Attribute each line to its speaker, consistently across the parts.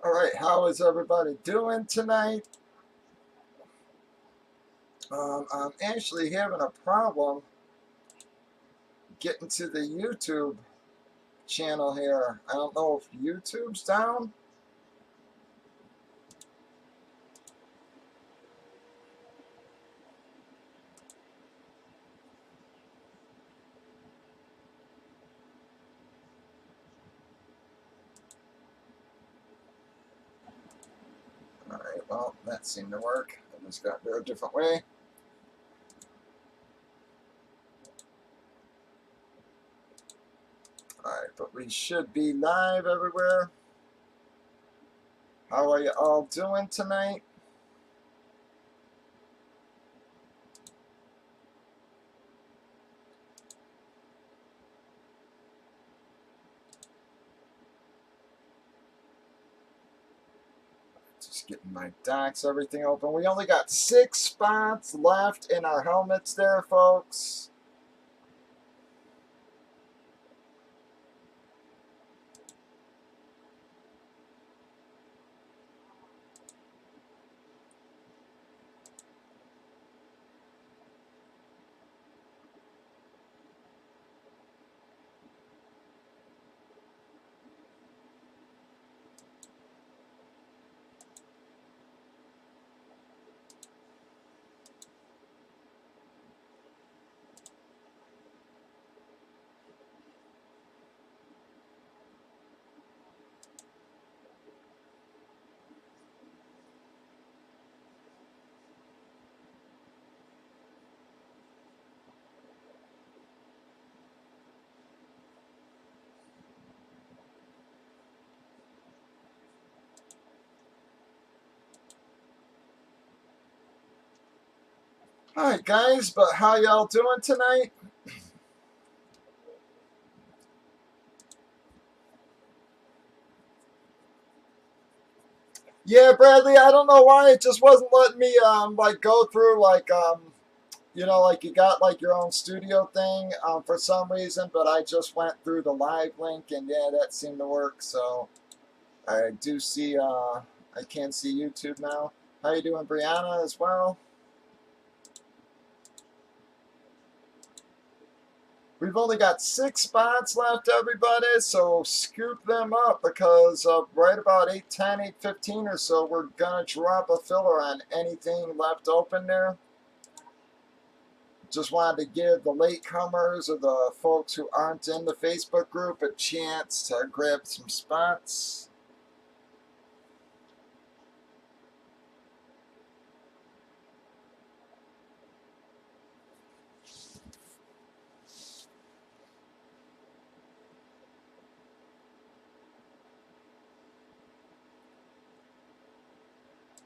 Speaker 1: All right, how is everybody doing tonight? I'm actually having a problem getting to the YouTube channel here. I don't know if YouTube's down. All right, well, that seemed to work. I just got to do it a different way. All right, but we should be live everywhere. How are you all doing tonight? Just getting my docs, everything open. We only got 6 spots left in our helmets there, folks. All right, guys, but how y'all doing tonight? Yeah, Bradley, I don't know why it just wasn't letting me like go through like you got like your own studio thing for some reason, but I just went through the live link and yeah, that seemed to work. So I do see I can see YouTube now. How you doing, Brianna, as well? We've only got 6 spots left, everybody, so scoop them up because right about 8:10, 8:15 or so, we're going to drop a filler on anything left open there. Just wanted to give the latecomers or the folks who aren't in the Facebook group a chance to grab some spots.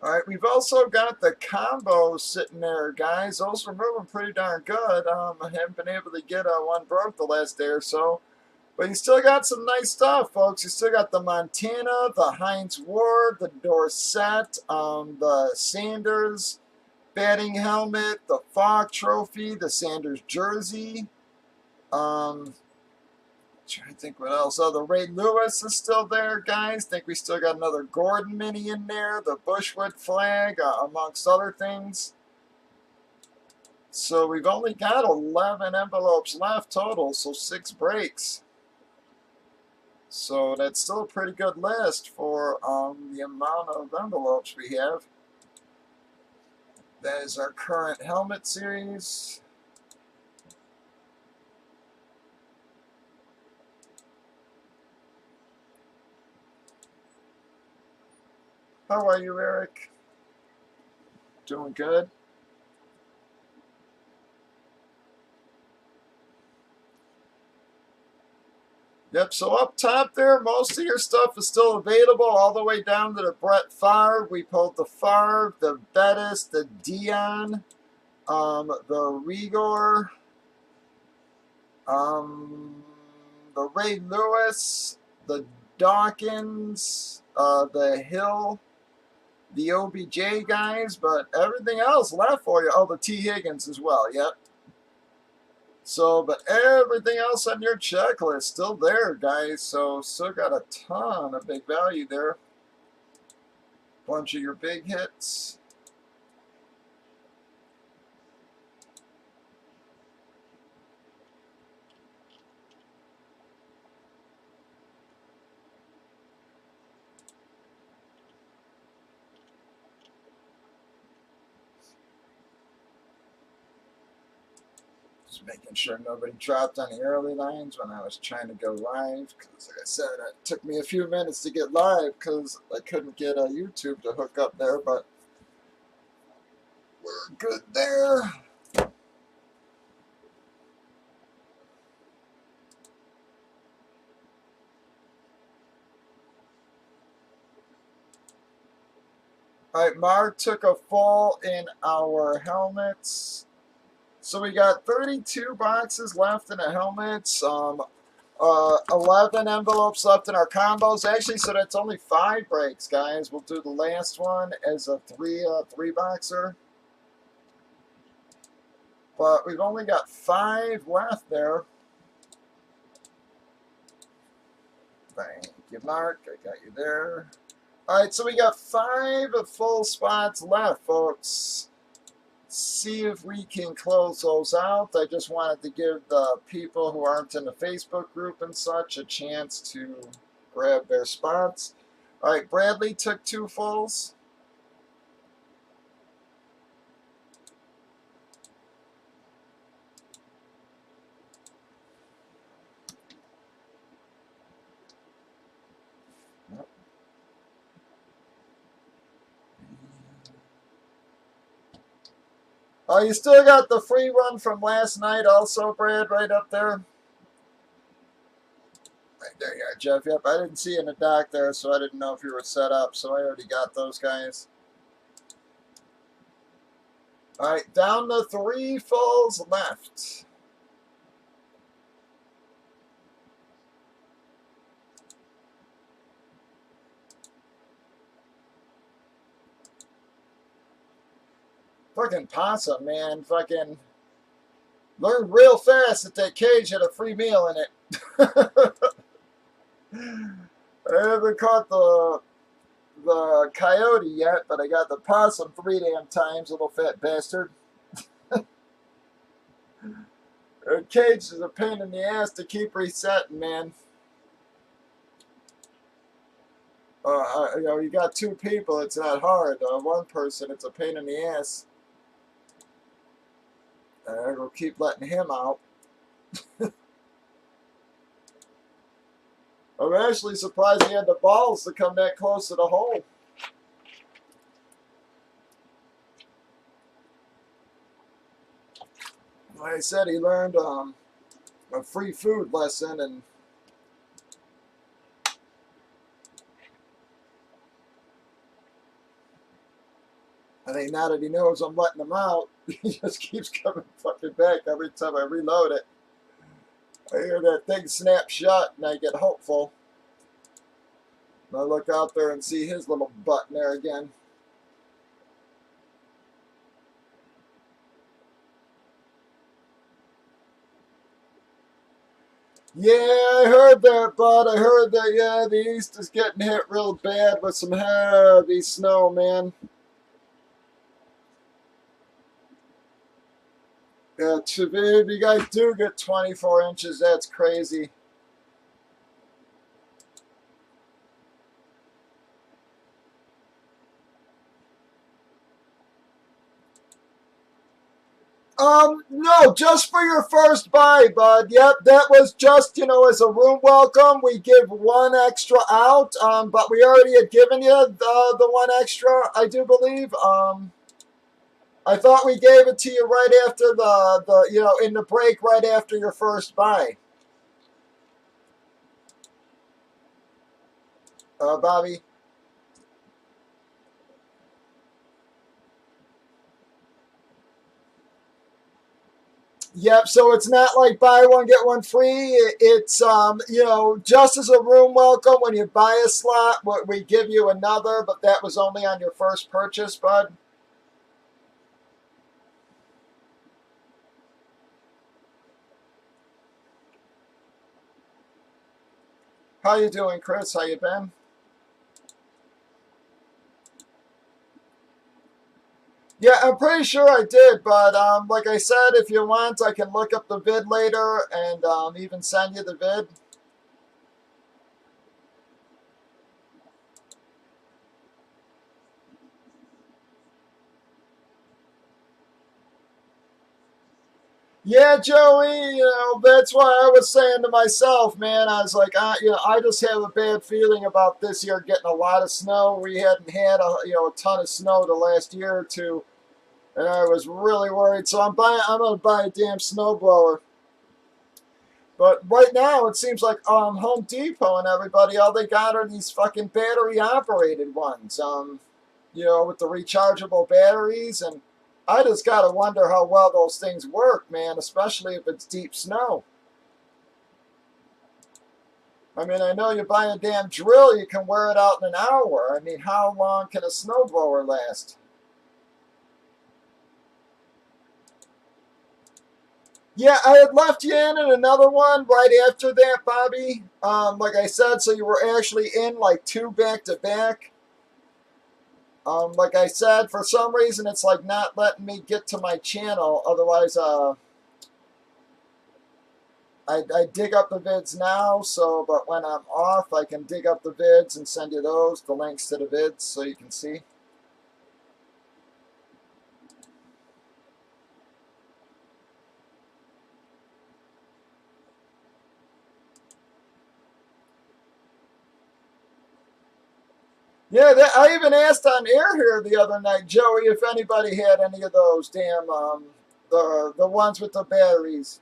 Speaker 1: All right, we've also got the combos sitting there, guys. Those are moving pretty darn good. I haven't been able to get one broke the last day or so. But you still got some nice stuff, folks. You still got the Montana, the Heinz Ward, the Dorset, the Sanders batting helmet, the Falk Trophy, the Sanders jersey. Trying to think what else. Oh, the Ray Lewis is still there, guys. Think we still got another Gordon mini in there, the Bushwood flag, amongst other things. So we've only got 11 envelopes left total, so 6 breaks. So that's still a pretty good list for the amount of envelopes we have. That is our current helmet series. How are you, Eric? Doing good? Yep, so up top there, most of your stuff is still available all the way down to the Brett Favre. We pulled the Favre, the Bettis, the Dion, the Rigor, the Ray Lewis, the Dawkins, the Hill, the OBJ guys, but everything else left for you. Oh, the T. Higgins as well, yep. So, but everything else on your checklist still there, guys. So, still got a ton of big value there. Bunch of your big hits. Just making sure nobody dropped on the early lines when I was trying to go live. Because, like I said, it took me a few minutes to get live because I couldn't get YouTube to hook up there, but we're good there. All right, Mark took a full in our helmets. So we got 32 boxes left in the helmets. 11 envelopes left in our combos. Actually, so that's only 5 breaks, guys. We'll do the last one as a three boxer. But we've only got 5 left there. Thank you, Mark. I got you there. All right, so we got 5 full spots left, folks. See if we can close those out. I just wanted to give the people who aren't in the Facebook group and such a chance to grab their spots. All right, Bradley took 2 fulls. Oh, you still got the free one from last night also, Brad, right up there. Right there you are, Jeff. Yep, I didn't see you in the dock there, so I didn't know if you were set up, so I already got those guys. All right, down to 3 fulls left. Fucking possum, man. Fucking learned real fast that that cage had a free meal in it. I haven't caught the coyote yet, but I got the possum 3 damn times, little fat bastard. The cage is a pain in the ass to keep resetting, man. You know, you got 2 people, it's not hard. 1 person, it's a pain in the ass. We'll keep letting him out. I'm actually surprised he had the balls to come that close to the hole. Like I said, he learned a free food lesson, and I think now that he knows I'm letting him out, he just keeps coming fucking back every time I reload it. I hear that thing snap shut, and I get hopeful. And I look out there and see his little butt in there again. Yeah, I heard that, bud. I heard that, yeah, the east is getting hit real bad with some heavy snow, man. Yeah, if you guys do get 24 inches, that's crazy. No, just for your first buy, bud. Yep, that was just, you know, as a room welcome. We give 1 extra out, but we already had given you the 1 extra, I do believe. I thought we gave it to you right after the you know, in the break right after your first buy. Bobby. Yep, so it's not like buy one, get one free. It's, you know, just as a room welcome, when you buy a slot, we give you another, but that was only on your first purchase, bud. How you doing, Chris? How you been? Yeah, I'm pretty sure I did, but like I said, if you want, I can look up the vid later and even send you the vid. Yeah, Joey, that's why I was saying to myself, man, I was like, I just have a bad feeling about this year getting a lot of snow. We hadn't had a ton of snow the last year or two, and I was really worried. So I'm gonna buy a damn snowblower. But right now, it seems like Home Depot and everybody, all they got are these fucking battery operated ones. With the rechargeable batteries, and I just gotta wonder how well those things work, man. Especially if it's deep snow. I mean, I know you buy a damn drill, you can wear it out in an hour. I mean, how long can a snowblower last? Yeah, I had left you in another one right after that, Bobby. Like I said, so you were actually in like two back to back. Like I said, for some reason it's like not letting me get to my channel. Otherwise, I dig up the vids now. So, but when I'm off, I can dig up the vids and send you the links to the vids, so you can see. Yeah, I even asked on air here the other night, Joey, if anybody had any of those damn the ones with the batteries.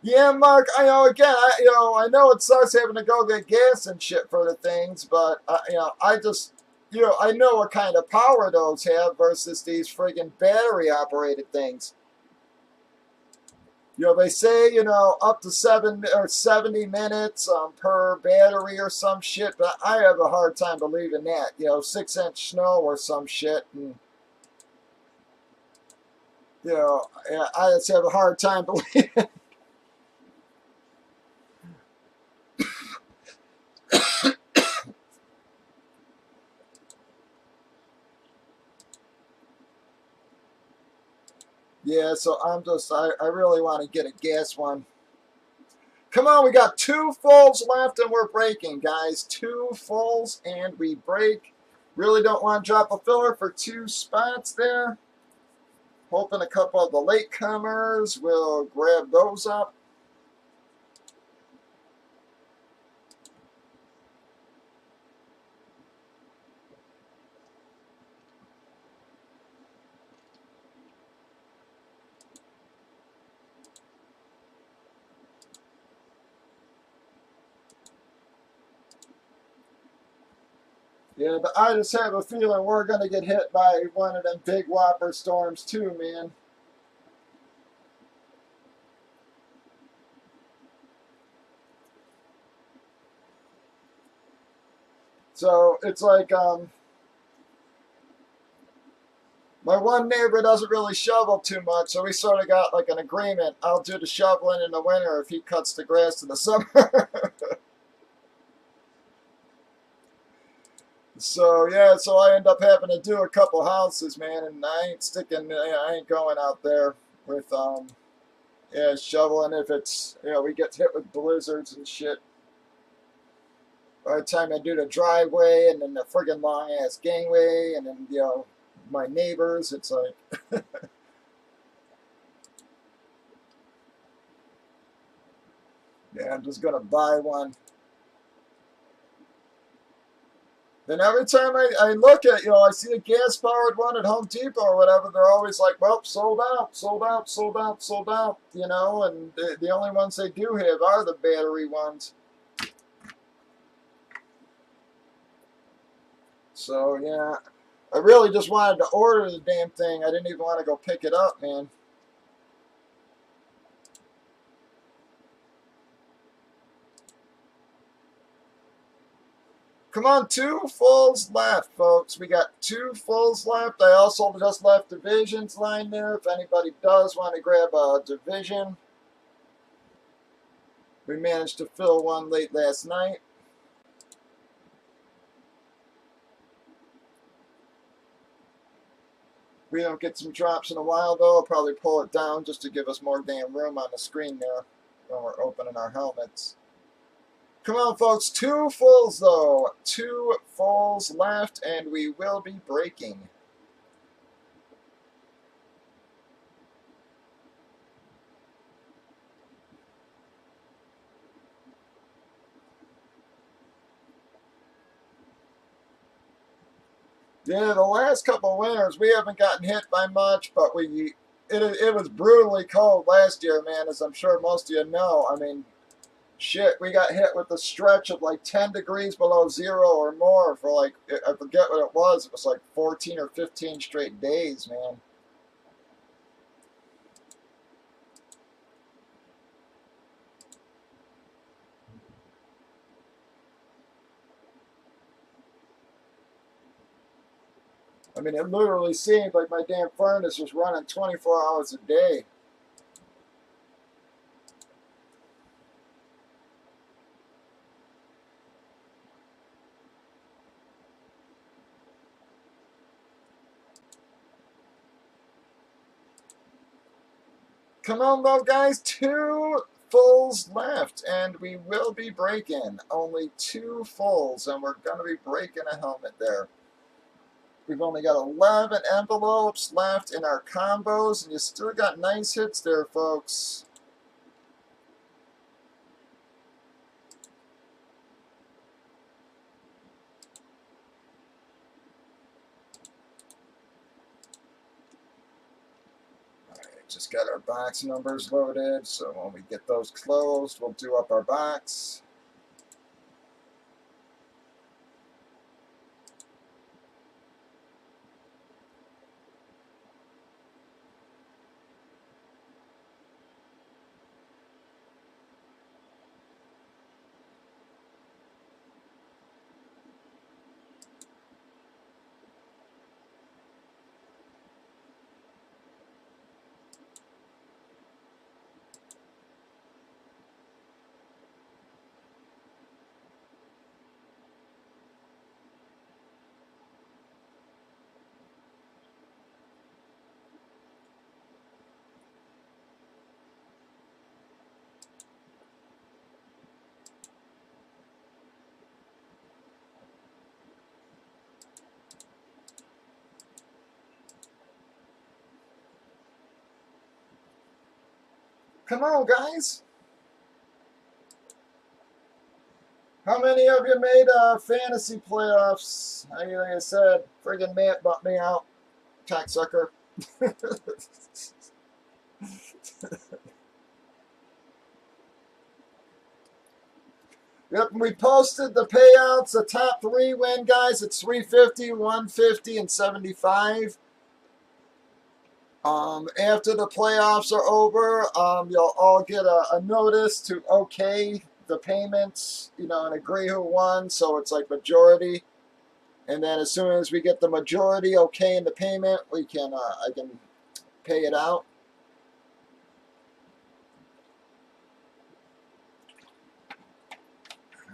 Speaker 1: Yeah, Mark. I know. Again, I know it sucks having to go get gas and shit for the things, but I just, I know what kind of power those have versus these friggin' battery operated things. They say up to 70 minutes per battery or some shit, but I have a hard time believing that. 6-inch snow or some shit, and I just have a hard time believing. Yeah, so I really want to get a gas one. Come on, we got 2 fulls left and we're breaking, guys. 2 fulls and we break. Really don't want to drop a filler for 2 spots there. Hoping a couple of the latecomers will grab those up. Yeah, but I just have a feeling we're going to get hit by one of them big whopper storms too, man. So it's like my one neighbor doesn't really shovel too much, so we sort of got like an agreement. I'll do the shoveling in the winter if he cuts the grass in the summer. So yeah, so I end up having to do a couple houses, man, and I ain't going out there with yeah, shoveling if it's we get hit with blizzards and shit. By the time I do the driveway and then the friggin' long ass gangway and then my neighbors, it's like yeah, I'm just gonna buy one. Then every time I look at, I see a gas powered one at Home Depot or whatever, they're always like, well, sold out, sold out, sold out, sold out, and the only ones they do have are the battery ones. So, yeah, I really just wanted to order the damn thing. I didn't even want to go pick it up, man. Come on, 2 fulls left, folks. We got 2 fulls left. I also just left divisions line there if anybody does want to grab a division. We managed to fill one late last night. We don't get some drops in a while, though. I'll probably pull it down just to give us more damn room on the screen there when we're opening our helmets. Come on, folks. 2 fulls, though. 2 fulls left, and we will be breaking. Yeah, the last couple of winters, we haven't gotten hit by much, but it was brutally cold last year, man, as I'm sure most of you know. I mean, shit, we got hit with a stretch of like 10 degrees below zero or more for like, I forget what it was. It was like 14 or 15 straight days, man. I mean, it literally seemed like my damn furnace was running 24 hours a day. Come on, though, guys. 2 fulls left, and we will be breaking. Only 2 fulls, and we're going to be breaking a helmet there. We've only got 11 envelopes left in our combos, and you still got nice hits there, folks. Just got our box numbers loaded, so when we get those closed, we'll do up our box. Come on, guys. How many of you made fantasy playoffs? Like I said, friggin' Matt bumped me out. Cocksucker. Yep, we posted the payouts. The top 3 win, guys. It's 350, 150, and 75. After the playoffs are over, you'll all get a notice to okay the payments, you know, and agree who won. So it's like majority. And then as soon as we get the majority okay in the payment, we can I can pay it out.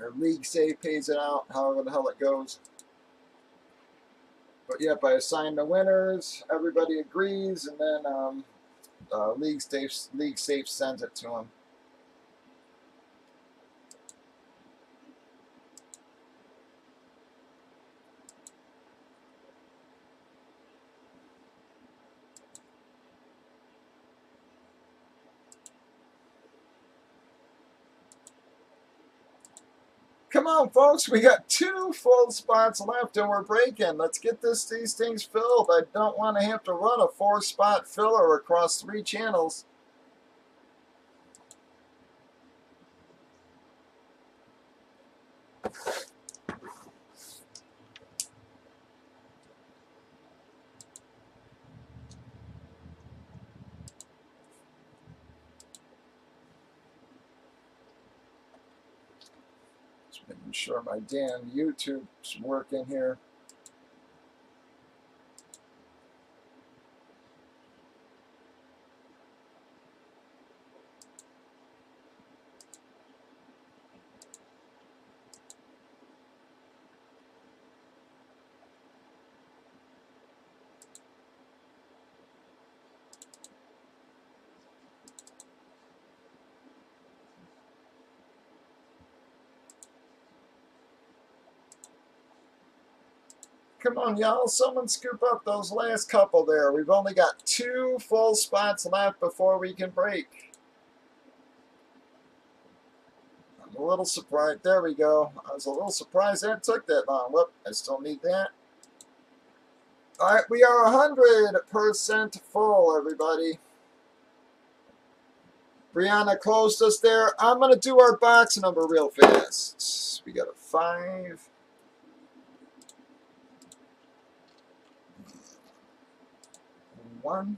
Speaker 1: Our league save pays it out, however the hell it goes. But yep, I assign the winners. Everybody agrees, and then league safe sends it to them. Come on, folks. We got 2 full spots left, and we're breaking. Let's get these things filled. I don't want to have to run a 4-spot filler across 3 channels. Just making sure my damn YouTube's working here. Come on, y'all. Someone scoop up those last couple there. We've only got 2 full spots left before we can break. I'm a little surprised. There we go. I was a little surprised that took that long. Whoop, I still need that. All right, we are 100% full, everybody. Brianna closed us there. I'm going to do our box number real fast. We got a 5. 1,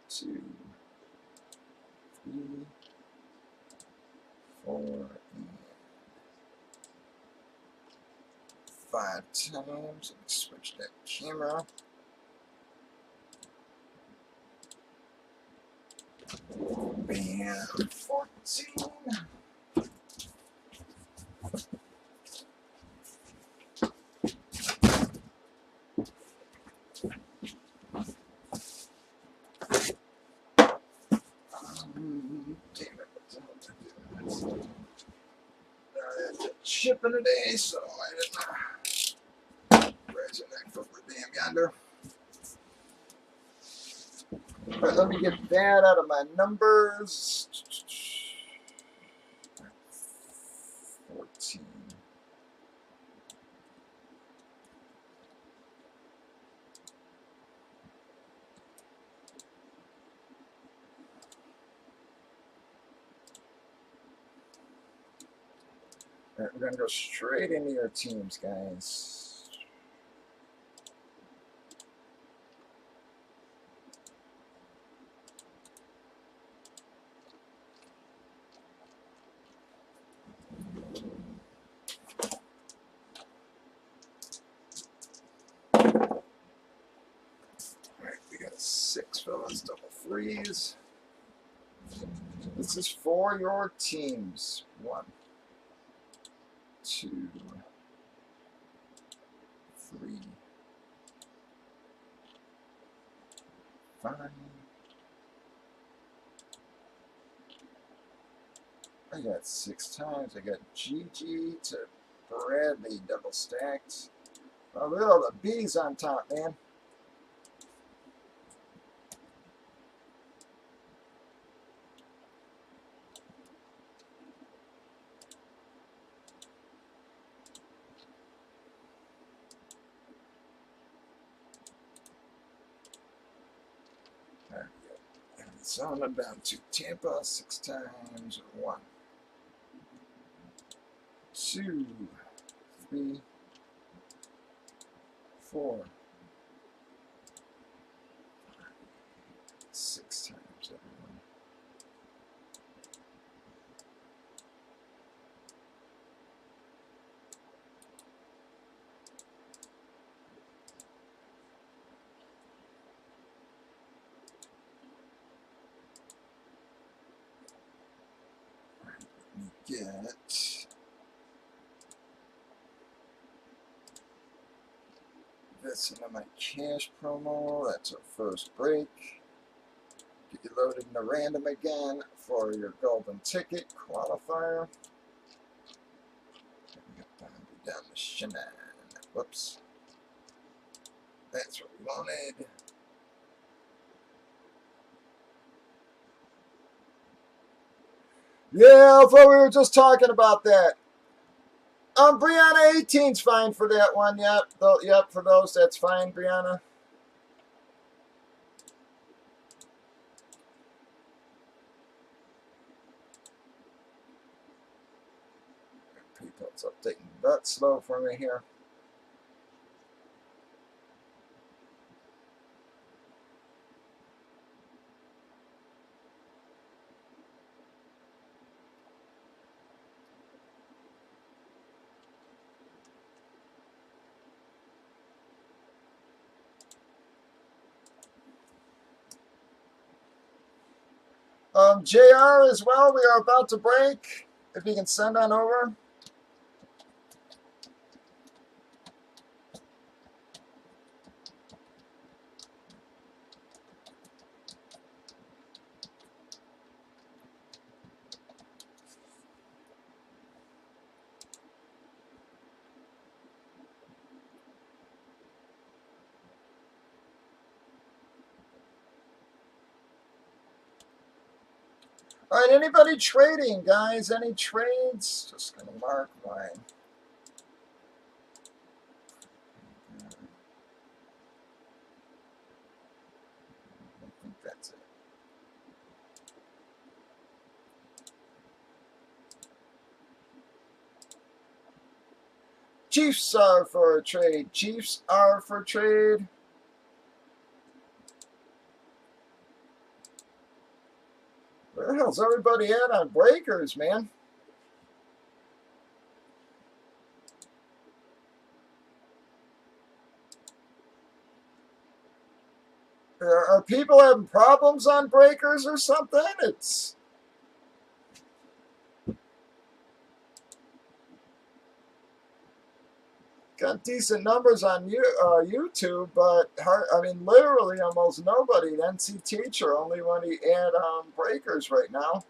Speaker 1: 2, 3, 4, and 5 times. Let me switch that camera. And 14. Damn it, what the hell did I do? I had to chip in today, so I didn't raise your neck for the damn yonder. Alright, let me get that out of my numbers. 14. Alright, we're going to go straight into your teams, guys. Alright, we got 6 fellas, double 3s. This is for your teams. 1, 2, 3, 5. I got 6 times. I got GG to Bradley double stacked. Oh, look at all the B's on top, man. There we go. And it's on down to Tampa 6 times. 1, 2, 3, 4, 6 times, everyone. Get this into my cash promo. That's our first break. Get you loaded into random again for your golden ticket qualifier. Down the shin. Whoops. That's what we wanted. Yeah, I thought we were just talking about that. Brianna, 18's fine for that one. Yep, for those, that's fine, Brianna. PayPal's updating that slow for me here. JR as well, we are about to break. If you can send on over. All right, anybody trading, guys? Any trades? Just going to mark mine. I think that's it. Chiefs are for a trade. Chiefs are for trade. Where the hell's everybody at on breakers, man? Are people having problems on breakers or something? It's got decent numbers on YouTube, but I mean, literally almost nobody. NC Teacher only when he add breakers right now.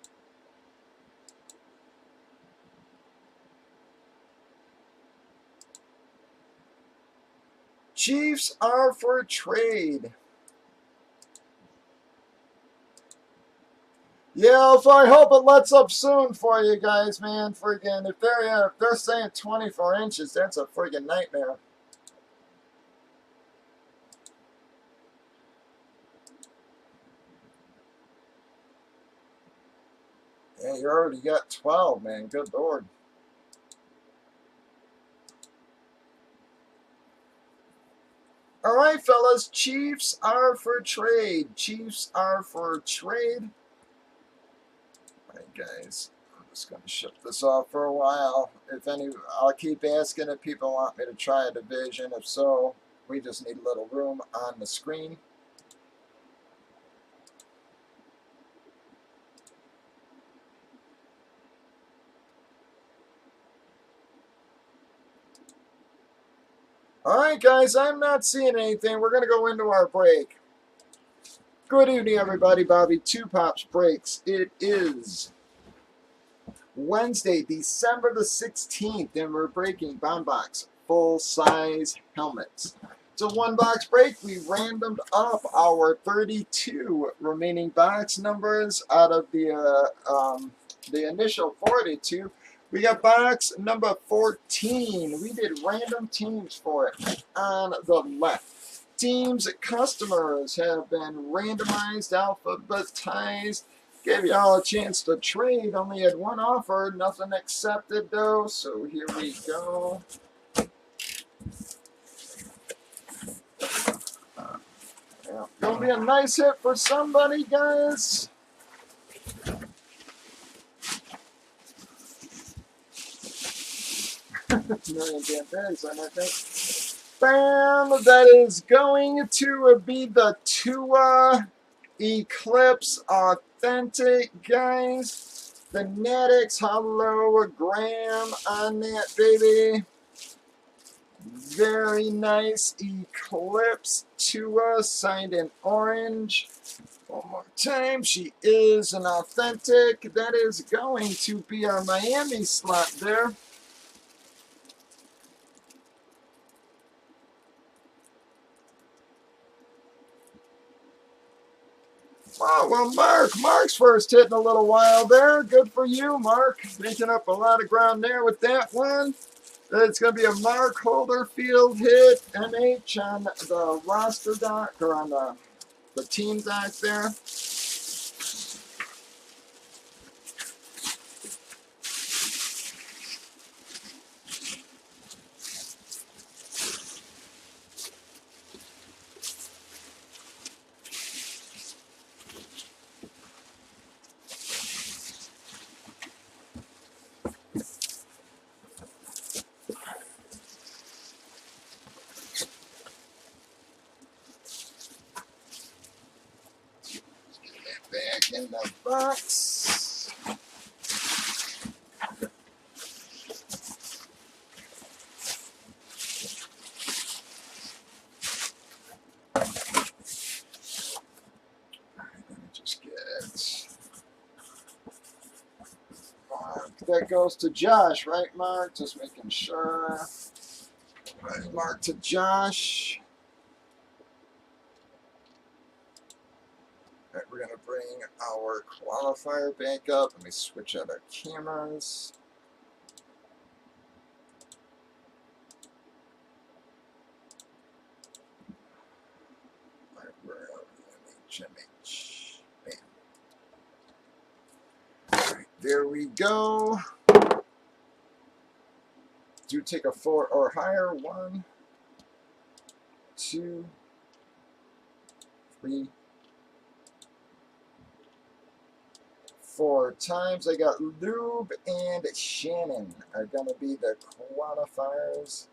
Speaker 1: Chiefs are for trade. Yeah, if I hope it lets up soon for you guys, man. Friggin', if they're saying 24 inches, that's a friggin' nightmare. Yeah, you already got 12, man. Good Lord. All right, fellas. Chiefs are for trade. Chiefs are for trade. All right, guys. I'm just going to ship this off for a while. I'll keep asking if people want me to try a division. If so, we just need a little room on the screen. All right, guys, I'm not seeing anything. We're going to go into our break. Good evening, everybody. Bobby Two Pops Breaks. It is Wednesday, December the 16th, and we're breaking Bomb Box full-size helmets. It's a one-box break. We randomed up our 32 remaining box numbers out of the initial 42. We got box number 14. We did random teams for it on the left. Teams customers have been randomized, alphabetized. Gave you all a chance to trade. Only had one offer. Nothing accepted, though. So here we go. Yeah, gonna be a nice hit for somebody, guys. Million damn berries on that thing. Bam! That is going to be the Tua Eclipse Authentic, guys. Fanatics hologram on that, baby. Very nice Eclipse Tua, signed in orange. One more time. She is an authentic. That is going to be our Miami slot there. Wow, well, Mark's first hit in a little while there. Good for you, Mark. Making up a lot of ground there with that one. It's going to be a Mark Holderfield hit, MH, on the roster doc, or on the team doc there. in the box. Let me just get it. Mark, that goes to Josh, right, Mark? Just making sure. Right, Mark to Josh. All right, we're going to bring our qualifier back up. Let me switch out our cameras. All right, we're MH. Bam. All right, there we go. Do take a 4 or higher. 1, 2, 3, 4 times. I got Lube and Shannon are going to be the qualifiers.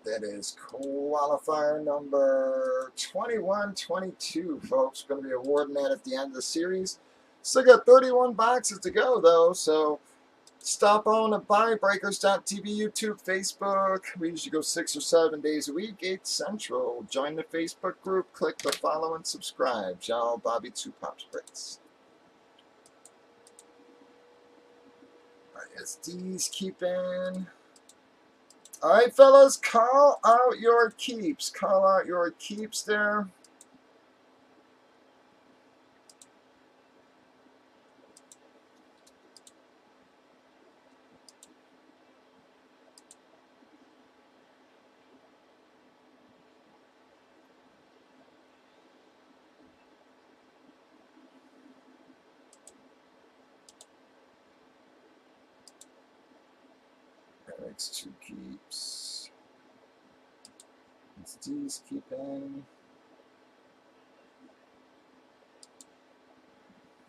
Speaker 1: That is qualifier number 2122, folks. Going to be awarding that at the end of the series. Still got 31 boxes to go, though, so stop on and by Breakers.tv, YouTube, Facebook. We usually go 6 or 7 days a week, 8 Central. Join the Facebook group. Click the follow and subscribe. Y'all, Bobby 2 Pops Bricks. All right, SDs keeping. All right, fellas, call out your keeps. Call out your keeps there. Eric's 2 keeps. SDs keeping.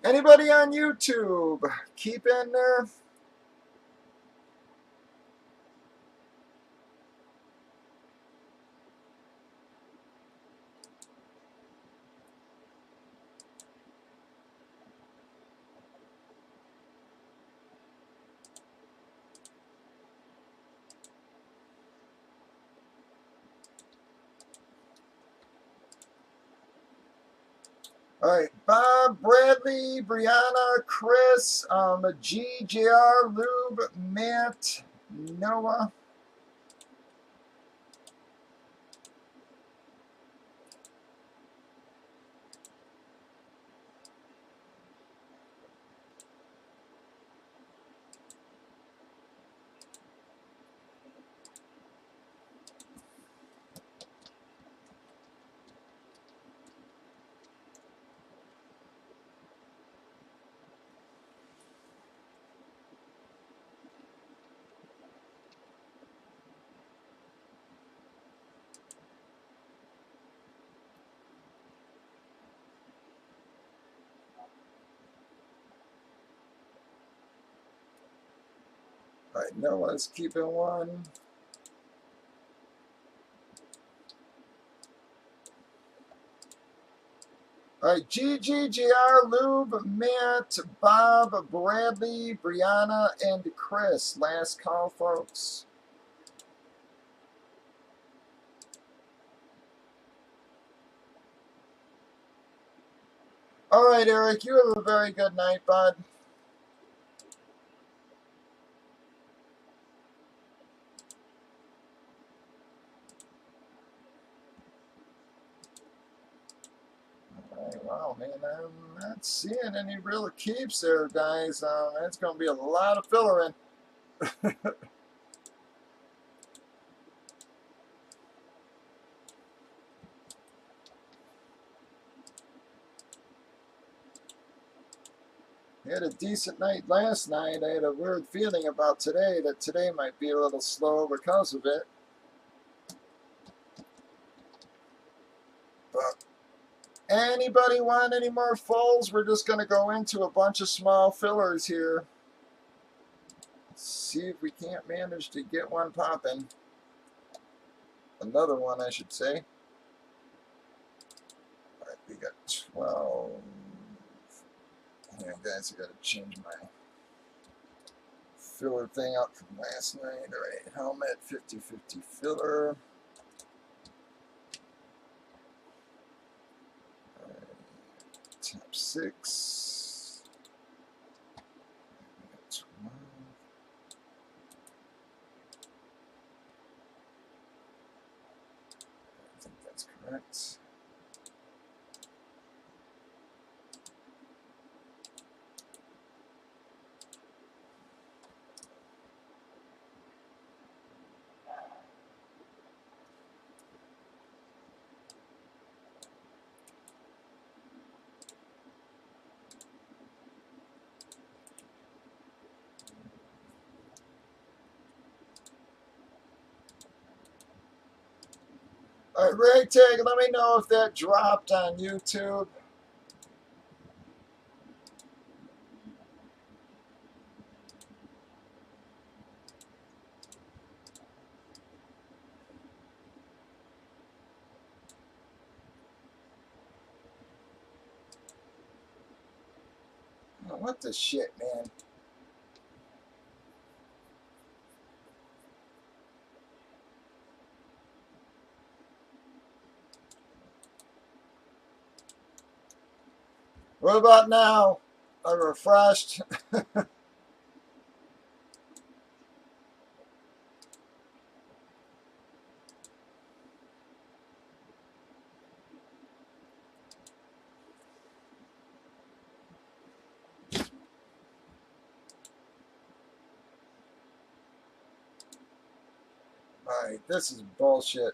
Speaker 1: Anybody on YouTube? Keep in there. All right, Bob, Bradley, Brianna, Chris, GJR, Lube, Matt, Noah. All right, Noah's keeping 1. All right, GGGR, Lube, Matt, Bob, Bradley, Brianna, and Chris. Last call, folks. All right, Eric, you have a very good night, bud. Wow, man, I'm not seeing any real keeps there, guys. That's going to be a lot of filler in. I had a decent night last night. I had a weird feeling about today that today might be a little slow because of it. But anybody want any more fulls? We're just going to go into a bunch of small fillers here. See if we can't manage to get one popping. Another one, I should say. All right, we got 12. Yeah, guys, I gotta change my filler thing out from last night. Alright, helmet, 50/50 filler. Top 6. 12. I think that's correct. Alright, Ragtag, let me know if that dropped on YouTube. Oh, what the shit, man? What about now? I refreshed. Alright, this is bullshit.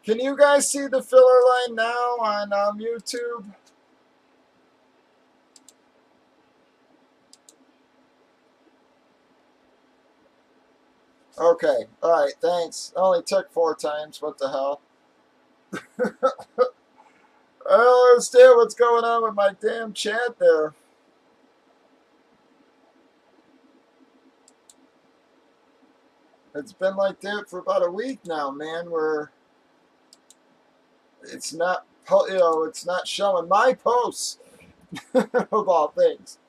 Speaker 1: Can you guys see the filler line now on YouTube? Okay, alright, thanks. Only took 4 times, what the hell? I don't understand what's going on with my damn chat there. It's been like that for about a week now, man, where it's not, it's not showing my posts, of all things.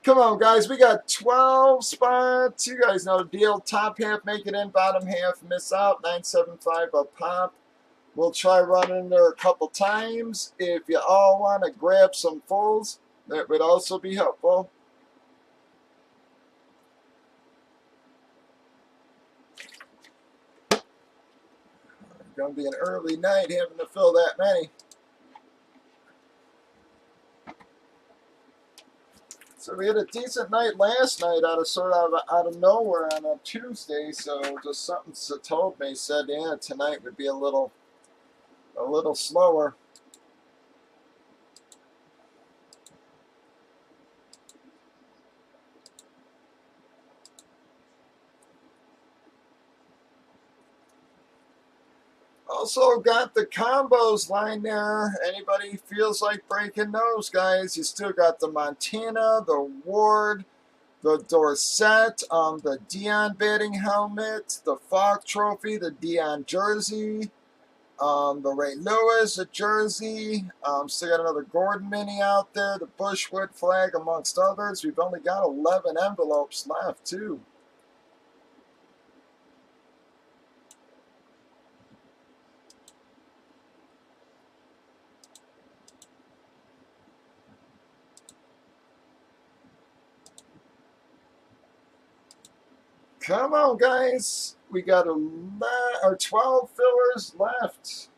Speaker 1: Come on, guys. We got 12 spots. You guys know the deal. Top half make it in. Bottom half miss out. 975 a pop. We'll try running there a couple times. If you all want to grab some fulls, that would also be helpful. Going to be an early night having to fill that many. So we had a decent night last night out of nowhere on a Tuesday. So just something told me, said, yeah, tonight would be a little slower. Also got the combos line there. Anybody feels like breaking those, guys? You still got the Montana, the Ward, the Dorsett, the Dion batting helmet, the Falk Trophy, the Dion jersey, the Ray Lewis, the jersey. Still got another Gordon mini out there, the Bushwood flag, amongst others. We've only got 11 envelopes left, too. Come on, guys. We got 12 fillers left.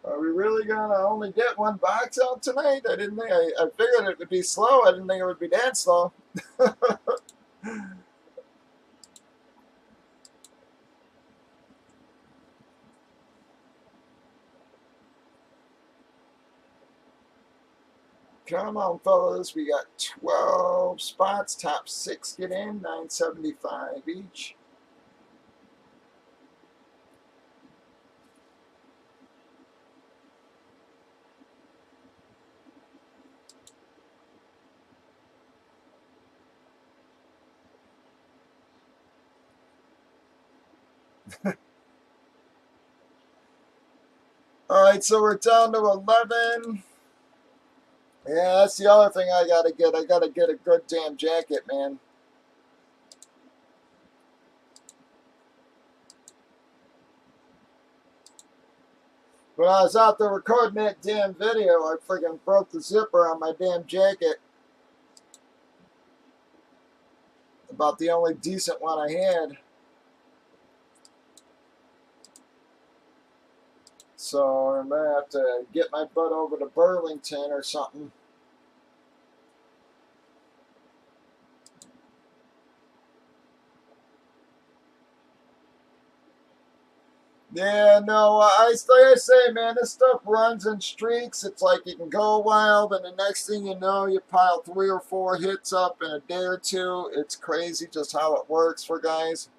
Speaker 1: Are we really gonna only get one box out tonight? I didn't think. I figured it would be slow. I didn't think it would be that slow. Come on, fellas. We got 12 spots. Top 6 get in. $9.75 each. All right, so we're down to 11. Yeah, that's the other thing I gotta get. I gotta get a good damn jacket, man. When I was out there recording that damn video, I freaking broke the zipper on my damn jacket. About the only decent one I had. So I'm gonna have to get my butt over to Burlington or something. Yeah, no, like I say, man, this stuff runs in streaks. It's like you can go a while, and the next thing you know, you pile 3 or 4 hits up in a day or two. It's crazy just how it works for guys.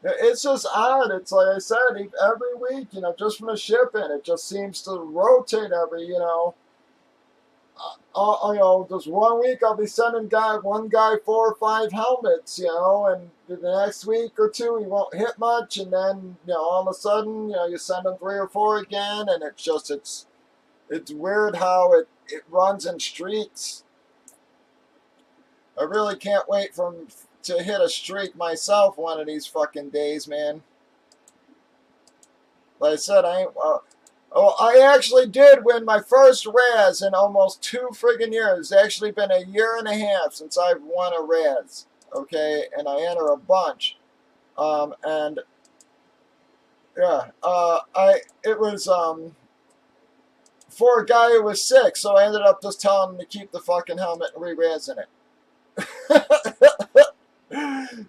Speaker 1: It's just odd. It's like I said, every week, just from the shipping, it just seems to rotate every, just 1 week I'll be sending one guy 4 or 5 helmets, and the next week or two he won't hit much, and then all of a sudden you send him 3 or 4 again, and it's weird how it runs in streaks. I really can't wait to hit a streak myself one of these fucking days, man. Like I said, I ain't. I actually did win my first Raz in almost 2 friggin' years. It's actually been a year and a half since I've won a Raz. Okay, and I enter a bunch. And yeah, it was for a guy who was sick, so I ended up just telling him to keep the fucking helmet and re-razzing it.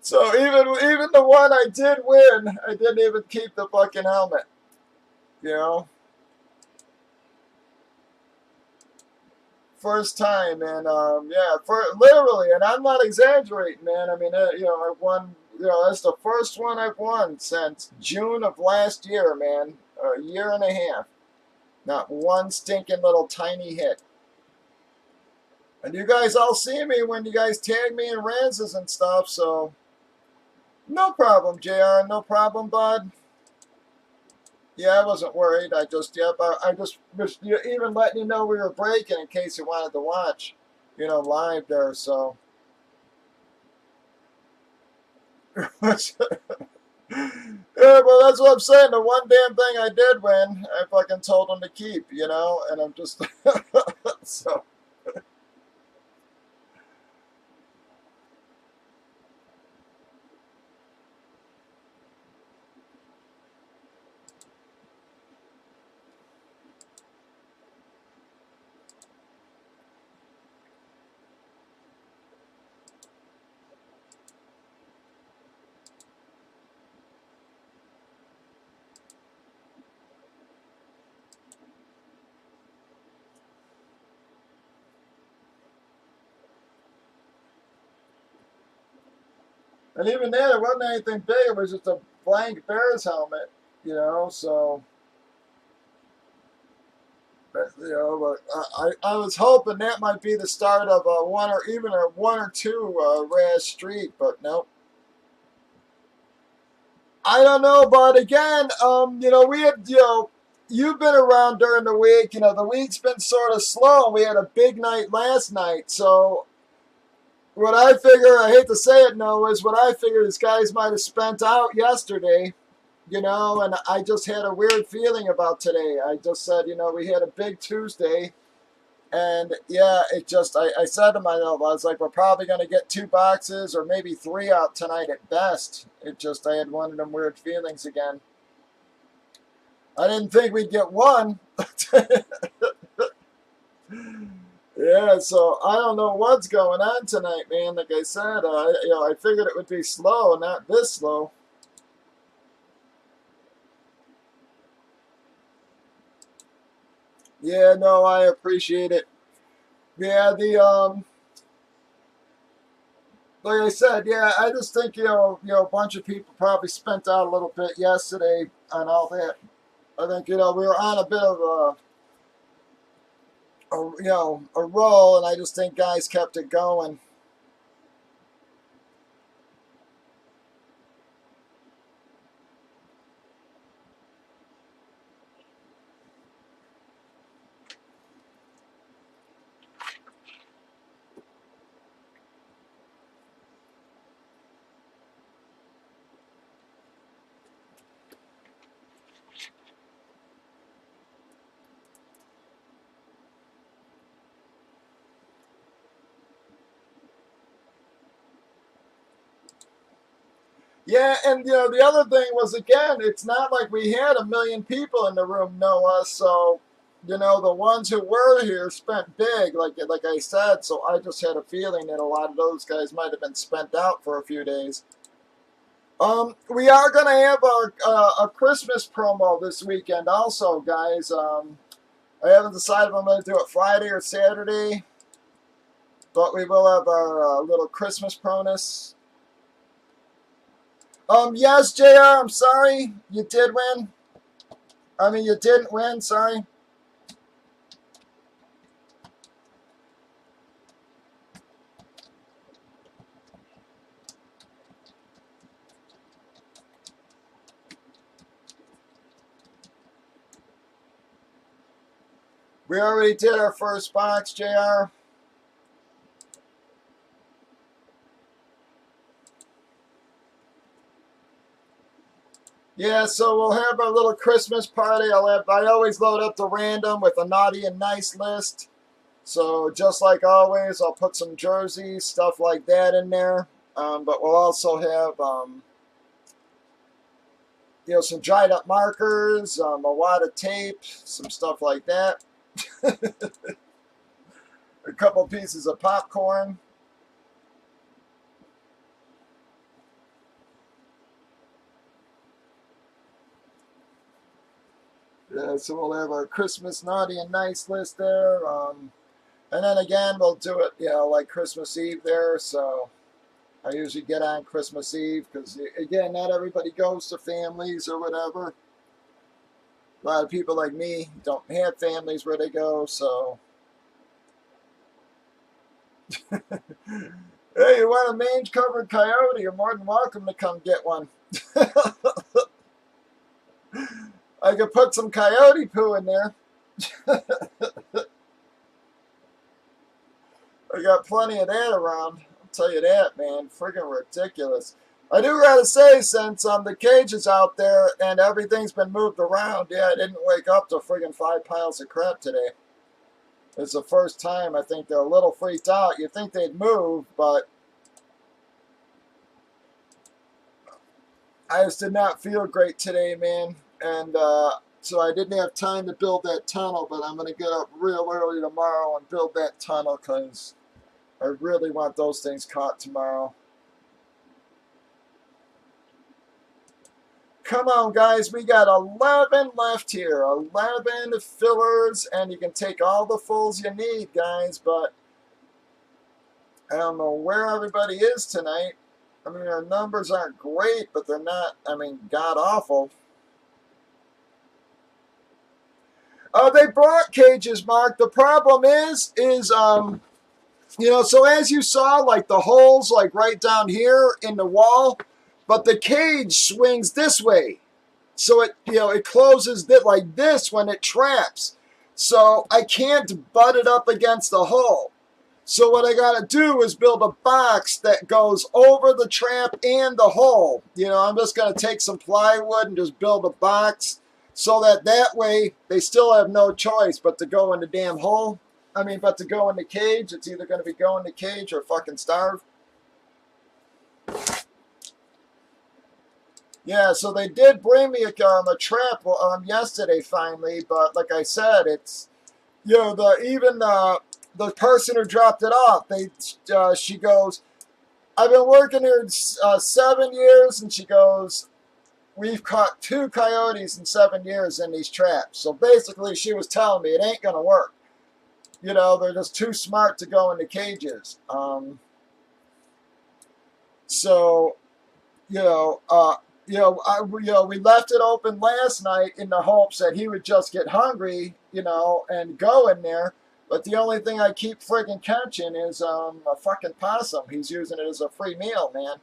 Speaker 1: So even the one I did win, I didn't even keep the fucking helmet. First time, and yeah, for literally, and I'm not exaggerating, man. I mean, I won. That's the first one I've won since June of last year, man. A year and a half. Not one stinking little tiny hit. And you guys all see me when you guys tag me in Ranzes and stuff, so no problem, JR. No problem, bud. Yeah, I wasn't worried. I just was even letting you know we were breaking in case you wanted to watch, live there. So, yeah, well, that's what I'm saying. The one damn thing I did win, I fucking told him to keep, and I'm just so. And even then, it wasn't anything big. It was just a blank Bears helmet, so. But, I was hoping that might be the start of a one or two Raz streak, but nope. I don't know, but again, we had, you've been around during the week. The week's been sort of slow. We had a big night last night, so what I figure, I hate to say it, Noah, is what I figured is guys might have spent out yesterday, and I just had a weird feeling about today. I just said, we had a big Tuesday, And yeah, it just, I said to myself, I was like, we're probably going to get 2 boxes or maybe 3 out tonight at best. It just, I had one of them weird feelings again. I didn't think we'd get one. Yeah, so I don't know what's going on tonight, man. Like I said, I figured it would be slow, not this slow. Yeah, no, I appreciate it. Yeah, like I said, yeah, I just think a bunch of people probably spent out a little bit yesterday on all that. I think we were on a bit of a roll, and I just think guys kept it going. Yeah, and the other thing was, again, it's not like we had a million people in the room know us, so the ones who were here spent big, like I said. So I just had a feeling that a lot of those guys might have been spent out for a few days. We are gonna have a Christmas promo this weekend, also, guys. I haven't decided if I'm gonna do it Friday or Saturday, but we will have our little Christmas bonus. Yes, JR, I'm sorry. You did win. I mean, you didn't win, sorry. We already did our first box, JR. Yeah, so we'll have our little Christmas party. I always load up the random with a naughty and nice list. So just like always, I'll put some jerseys, stuff like that in there. But we'll also have some dried up markers, a wad of tape, some stuff like that. A couple pieces of popcorn. Yeah, so we'll have our Christmas naughty and nice list there. And then again, we'll do it, like Christmas Eve there. So I usually get on Christmas Eve because, again, not everybody goes to families or whatever. A lot of people like me don't have families where they go, so. Hey, you want a mange-covered coyote? You're more than welcome to come get one. I could put some coyote poo in there. I got plenty of that around. I'll tell you that, man. Friggin' ridiculous. I do gotta say, since the cage is out there and everything's been moved around, yeah, I didn't wake up to friggin' 5 piles of crap today. It's the first time. I think they're a little freaked out. You'd think they'd move, but I just did not feel great today, man. And so I didn't have time to build that tunnel, but I'm going to get up real early tomorrow and build that tunnel because I really want those things caught tomorrow. Come on, guys. We got 11 left here. 11 fillers, and you can take all the fulls you need, guys. But I don't know where everybody is tonight. I mean, our numbers aren't great, but they're not, god-awful. They brought cages, Mark. The problem is, so as you saw, like the holes, like right down here in the wall, but the cage swings this way. So it closes like this when it traps. So I can't butt it up against the hole. So what I got to do is build a box that goes over the trap and the hole. I'm just going to take some plywood and just build a box so that way they still have no choice but to go in the damn hole. I mean, but to go in the cage, it's either going to be go in the cage or fucking starve. Yeah, so they did bring me a trap yesterday finally, but like I said, it's the even the person who dropped it off, she goes, I've been working here 7 years, and she goes, we've caught 2 coyotes in 7 years in these traps. So basically, she was telling me it ain't gonna work. They're just too smart to go into cages. So we left it open last night in the hopes that he would just get hungry, and go in there. But the only thing I keep friggin' catching is a fucking possum. He's using it as a free meal, man.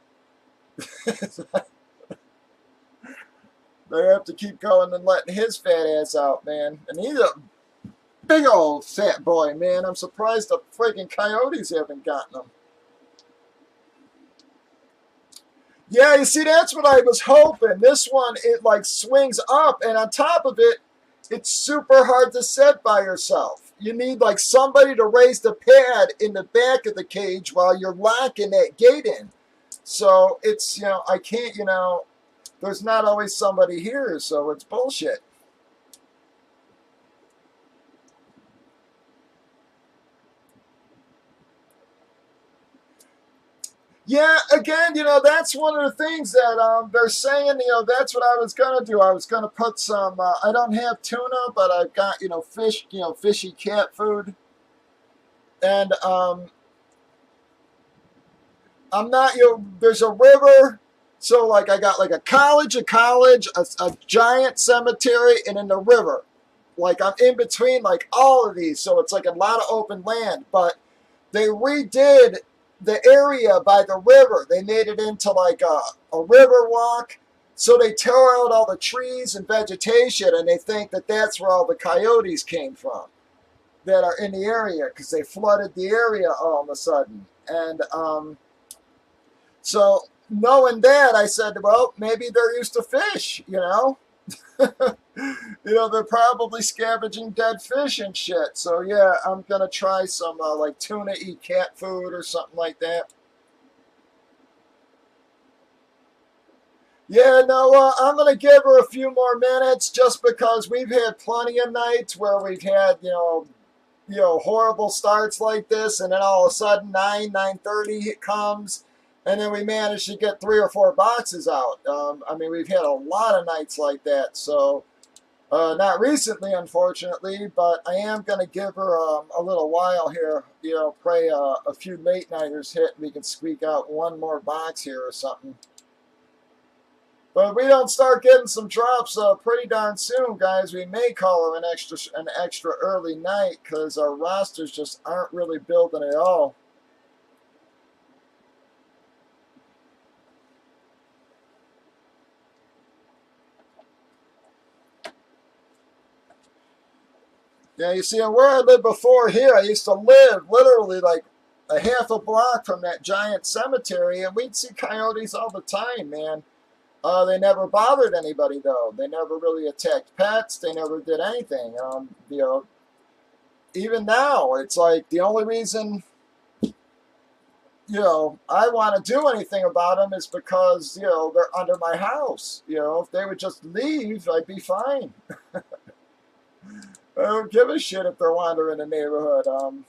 Speaker 1: They have to keep going and letting his fat ass out, man. And he's a big old fat boy, man. I'm surprised the friggin' coyotes haven't gotten him. Yeah, you see, that's what I was hoping. This one, it like swings up, and on top of it, it's super hard to set by yourself. You need like somebody to raise the pad in the back of the cage while you're locking that gate in. So it's, I can't, there's not always somebody here, so it's bullshit. Yeah, again, that's one of the things that they're saying, that's what I was going to do. I was going to put some, I don't have tuna, but I've got, fish, fishy cat food. And I'm not, there's a river. So, like, I got, like, a college, a giant cemetery, and then the river. Like, I'm in between, like, all of these. So, it's, like, a lot of open land. But they redid the area by the river. They made it into like a river walk. So they tore out all the trees and vegetation, and they think that that's where all the coyotes came from that are in the area, because they flooded the area all of a sudden. And so knowing that, I said, well, maybe they're used to fish, they're probably scavenging dead fish and shit. So yeah, I'm gonna try some like tuna eat cat food or something like that. Yeah, no, I'm gonna give her a few more minutes, just because we've had plenty of nights where we've had horrible starts like this, and then all of a sudden 9:30 it comes, and then we manage to get 3 or 4 boxes out. I mean, we've had a lot of nights like that. So. Not recently, unfortunately, but I am going to give her a little while here. Pray a few late nighters hit and we can squeak out one more box here or something. But if we don't start getting some drops pretty darn soon, guys, we may call her an extra early night, because our rosters just aren't really building at all. Yeah, you see, and where I lived before here, I used to live literally like a half a block from that giant cemetery, and we'd see coyotes all the time, man. They never bothered anybody, though. They never really attacked pets. They never did anything. Even now, it's like the only reason, I want to do anything about them is because, they're under my house. If they would just leave, I'd be fine. I don't give a shit if they're wandering the neighborhood. And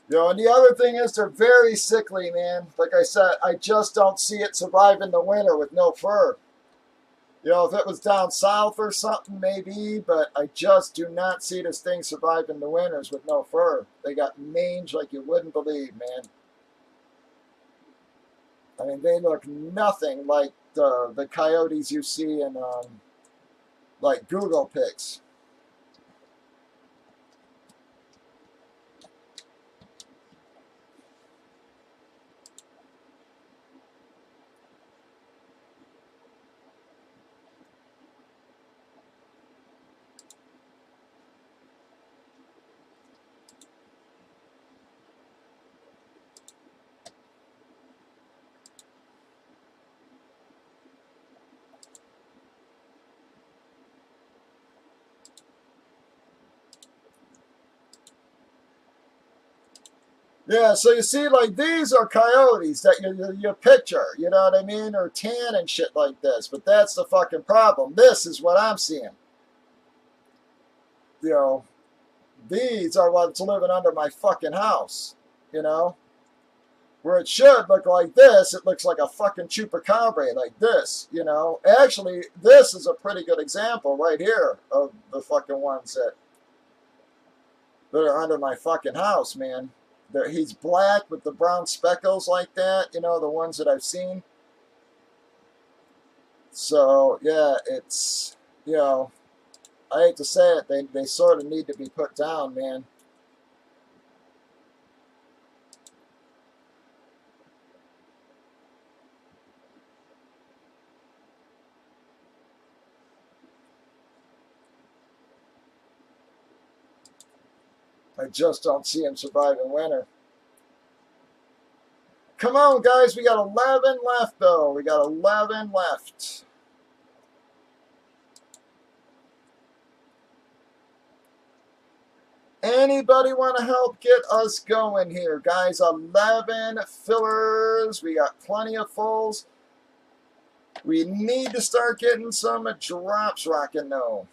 Speaker 1: the other thing is they're very sickly, man. Like I said, I just don't see it surviving the winter with no fur. If it was down south or something, maybe, but I just do not see this thing surviving the winters with no fur. They got mange like you wouldn't believe, man. I mean, they look nothing like the coyotes you see in like Google pics. Yeah, so you see, like, these are coyotes that you picture, you know what I mean, or tan and shit like this. But that's the fucking problem. This is what I'm seeing. You know, these are what's living under my fucking house, you know? Where it should look like this, it looks like a fucking chupacabra, like this, you know? Actually, this is a pretty good example right here of the fucking ones that are under my fucking house, man. He's black with the brown speckles like that, you know, the ones that I've seen. So, yeah, it's, you know, I hate to say it, they sort of need to be put down, man. I just don't see him surviving winter. Come on, guys, we got 11 left, though. We got 11 left. Anybody want to help get us going here, guys? 11 fillers. We got plenty of fulls. We need to start getting some drops rocking, though.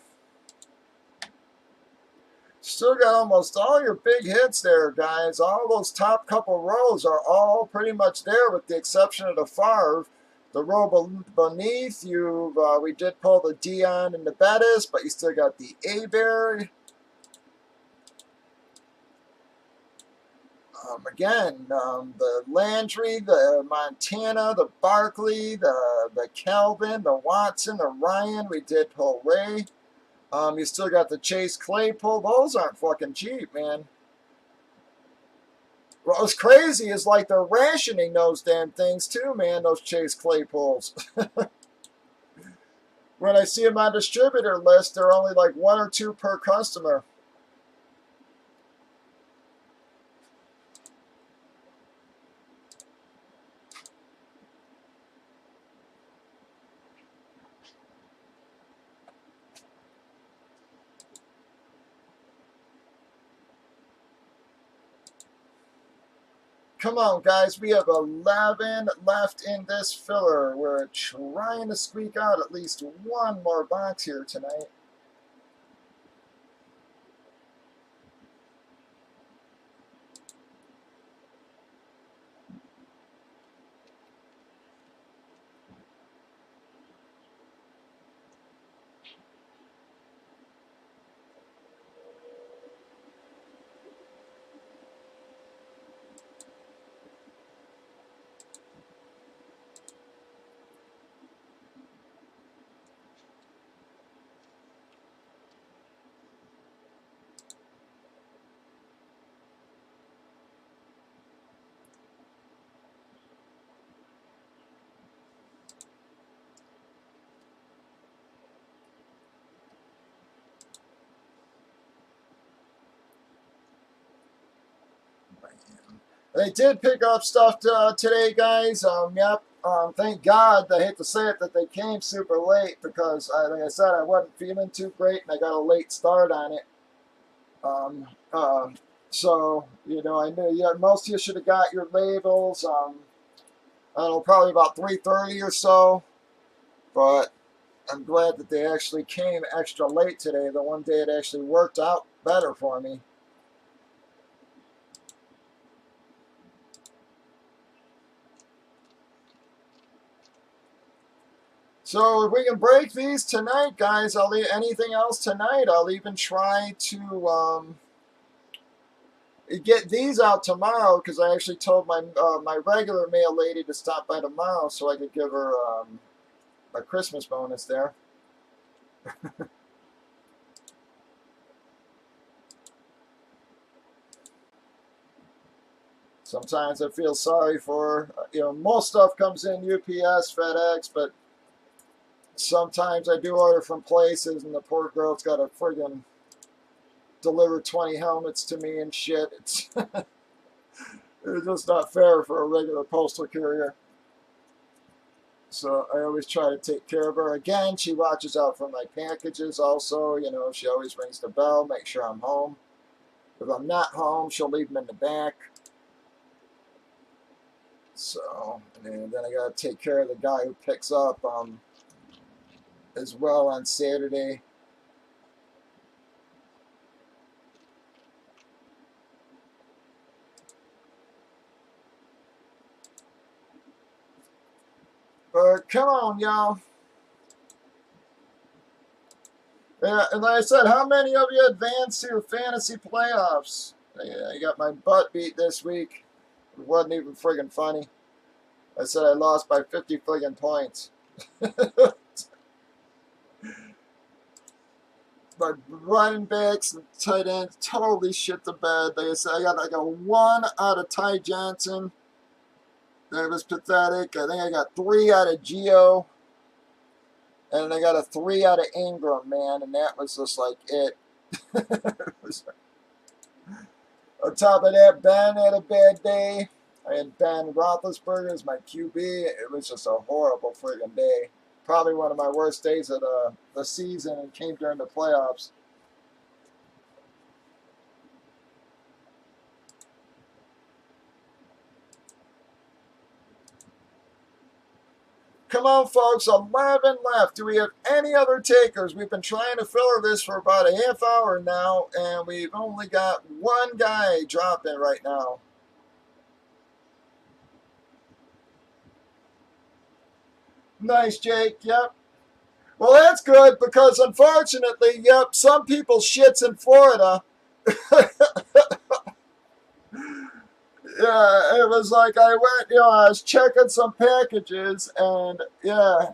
Speaker 1: Still got almost all your big hits there, guys. All those top couple rows are all pretty much there with the exception of the Favre. The row beneath you, we did pull the Dion and the Bettis, but you still got the Aberry. The Landry, the Montana, the Barkley, the Kelvin, the Watson, the Ryan. We did pull Ray. You still got the Chase Claypool. Those aren't fucking cheap, man. What's crazy is like they're rationing those damn things too, man, those Chase Claypools. When I see them on distributor list, they're only like 1 or 2 per customer. Come on, guys. We have 11 left in this filler. We're trying to squeak out at least one more box here tonight. They did pick up stuff today, guys. Yep. Thank God. I hate to say it that they came super late because, like I said, I wasn't feeling too great and I got a late start on it. So, you know, I knew most of you should have got your labels. I don't know, probably about 3:30 or so. But I'm glad that they actually came extra late today. The one day it actually worked out better for me. So if we can break these tonight, guys, I'll leave anything else tonight. I'll even try to get these out tomorrow because I actually told my regular mail lady to stop by tomorrow so I could give her a Christmas bonus there. Sometimes I feel sorry for, you know, most stuff comes in UPS, FedEx, but sometimes I do order from places and the poor girl's got to friggin' deliver 20 helmets to me and shit. It's just not fair for a regular postal carrier. So I always try to take care of her. Again, she watches out for my packages also. You know, she always rings the bell, make sure I'm home. If I'm not home, she'll leave them in the back. So, and then I got to take care of the guy who picks up as well on Saturday. But come on, y'all. Yeah, and like I said, how many of you advanced to fantasy playoffs? Yeah, I got my butt beat this week. It wasn't even friggin' funny. I said I lost by 50 friggin' points. My running backs and tight ends totally shit the bed. Like I said, I got like a 1 out of Ty Johnson. That was pathetic. I think I got 3 out of Geo. And I got a 3 out of Ingram, man. And that was just like it. On top of that, Ben had a bad day. I had Ben Roethlisberger as my QB. It was just a horrible friggin' day. Probably one of my worst days of the season, and came during the playoffs. Come on, folks, 11 left. Do we have any other takers? We've been trying to fill this for about a half hour now, and we've only got one guy dropping right now. Nice, Jake. Yep. Well, that's good because, unfortunately, yep, some people shits in Florida. Yeah, it was like I went, I was checking some packages, and yeah,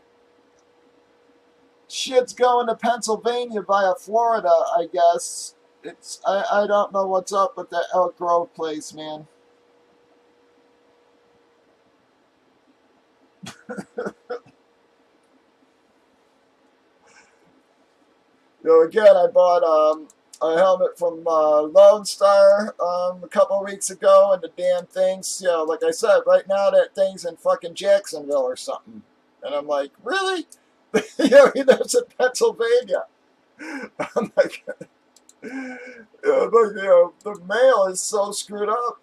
Speaker 1: shit's going to Pennsylvania via Florida, I guess. I don't know what's up with that Elk Grove place, man. Again, I bought a helmet from Lone Star a couple of weeks ago, and the damn thing's, like I said, right now that thing's in fucking Jacksonville or something. And I'm like, really? He lives in Pennsylvania. I'm like, the mail is so screwed up.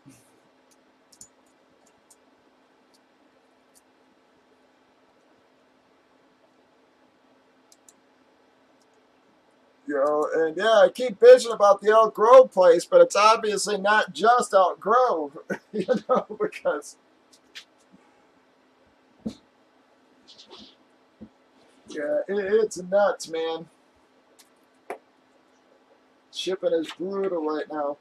Speaker 1: And yeah, I keep bitching about the Elk Grove place, but it's obviously not just Elk Grove, because it's nuts, man. Shipping is brutal right now.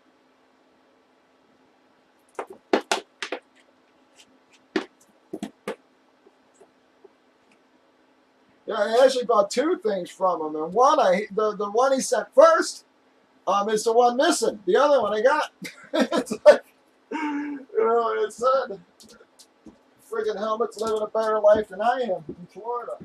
Speaker 1: Yeah, I actually bought 2 things from him, and one the one he sent first is the one missing. The other one I got. It's like, it said, friggin' helmet's living a better life than I am in Florida.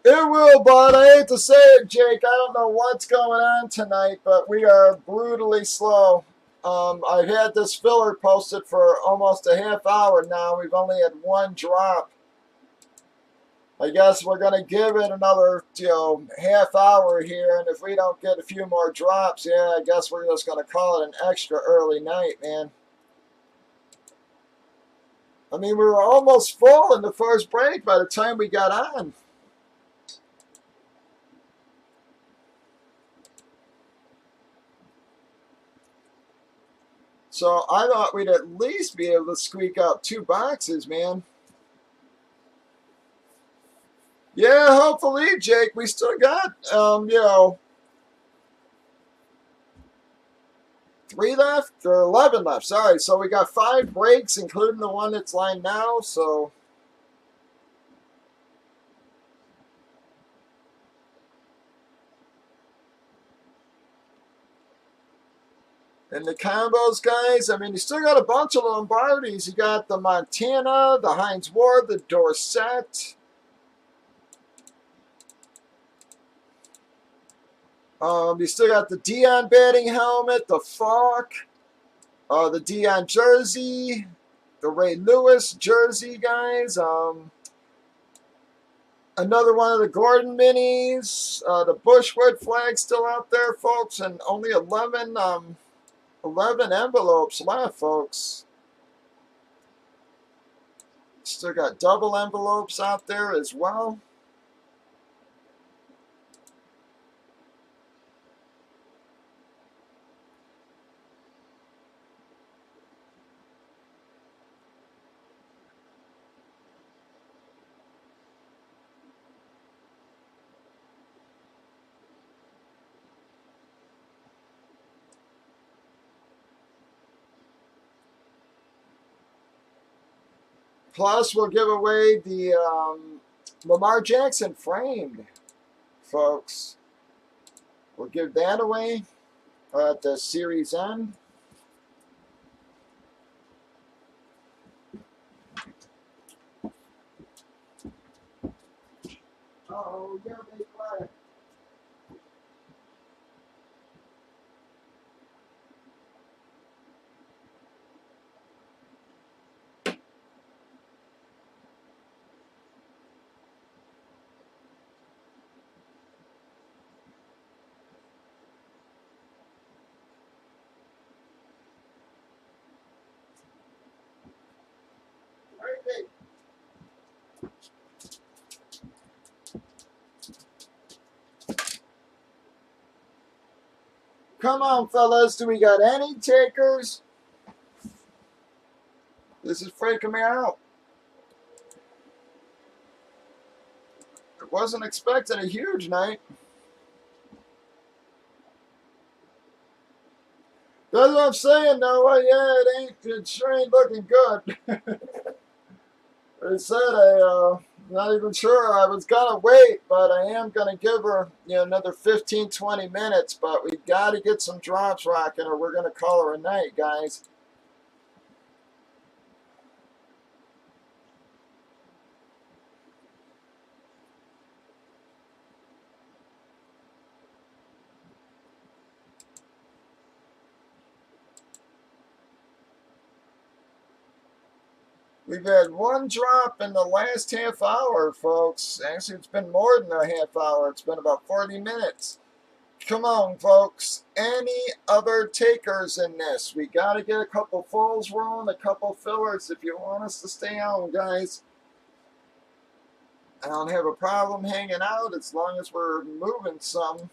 Speaker 1: It will, bud. I hate to say it, Jake. I don't know what's going on tonight, but we are brutally slow. I've had this filler posted for almost a half hour now. We've only had 1 drop. I guess we're going to give it another, half hour here, and if we don't get a few more drops, I guess we're just going to call it an extra early night, man. I mean, we were almost full in the first break by the time we got on. So I thought we'd at least be able to squeak out 2 boxes, man. Yeah, hopefully, Jake. We still got, 3 left or 11 left. Sorry. So we got 5 breaks, including the one that's lined now. So. And the combos, guys, I mean, you still got a bunch of Lombardis. You got the Montana, the Heinz Ward, the Dorsett. You still got the Dion batting helmet, the Falk, the Dion jersey. the Ray Lewis jersey, guys. Another one of the Gordon minis. The Bushwood flag still out there, folks, and only 11 envelopes left, folks. Still got double envelopes out there as well. Plus, we'll give away the Lamar Jackson framed, folks. We'll give that away at the series end. Oh, yeah, big flag. Come on, fellas. Do we got any takers? This is freaking me out. I wasn't expecting a huge night. That's what I'm saying, Noah. Yeah, it sure ain't looking good. I said not even sure I was gonna wait, but I am gonna give her another 15, 20 minutes. But we got to get some drops rocking, or we're gonna call her a night, guys. We've had one drop in the last half hour, folks. Actually, it's been more than a half hour. It's been about 40 minutes. Come on, folks. Any other takers in this? We got to get a couple fulls rolling, a couple fillers if you want us to stay on, guys. I don't have a problem hanging out as long as we're moving some.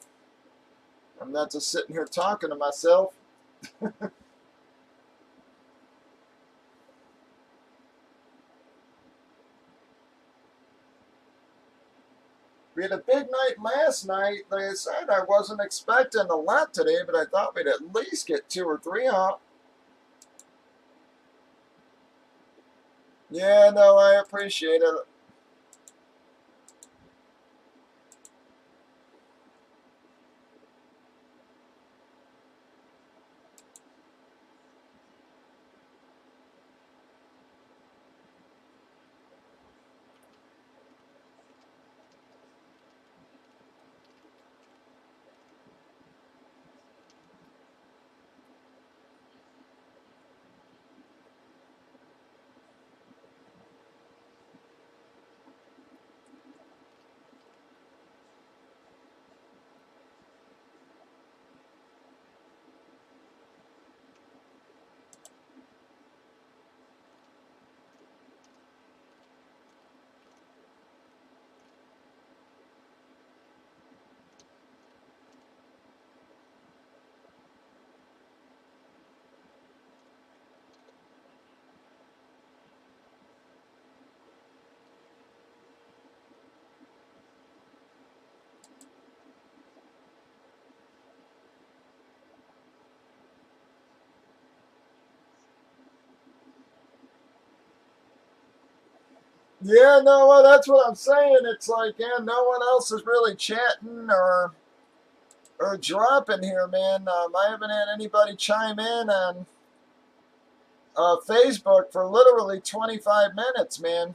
Speaker 1: I'm not just sitting here talking to myself. We had a big night last night. Like I said, I wasn't expecting a lot today, but I thought we'd at least get 2 or 3 up. Yeah, no, I appreciate it. Yeah, no, well, that's what I'm saying. It's like, yeah, no one else is really chatting or dropping here, man. I haven't had anybody chime in on Facebook for literally 25 minutes, man.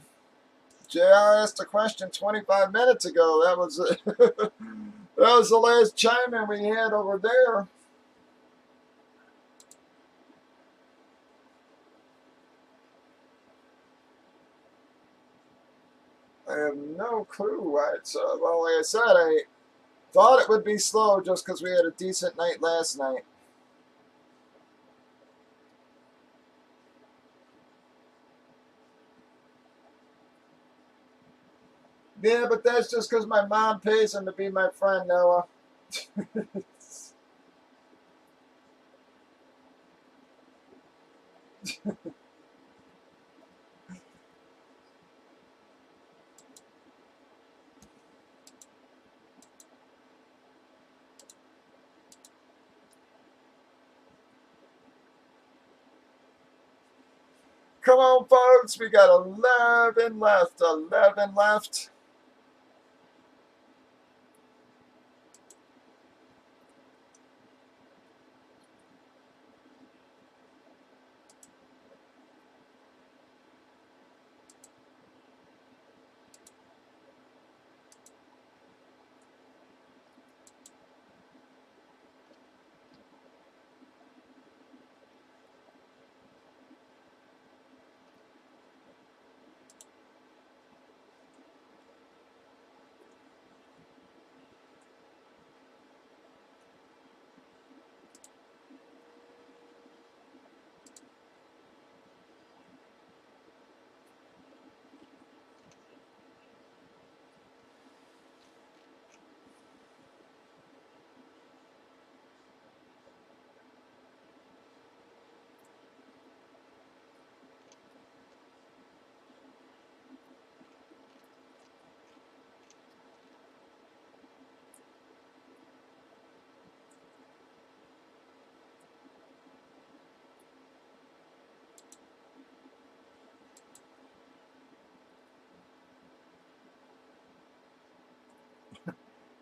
Speaker 1: JR asked a question 25 minutes ago. That was that was the last chime in we had over there. I have no clue why it's, well, like I said, I thought it would be slow just because we had a decent night last night. Yeah, but that's just because my mom pays him to be my friend, Noah. Come on, folks. We got 11 left. 11 left.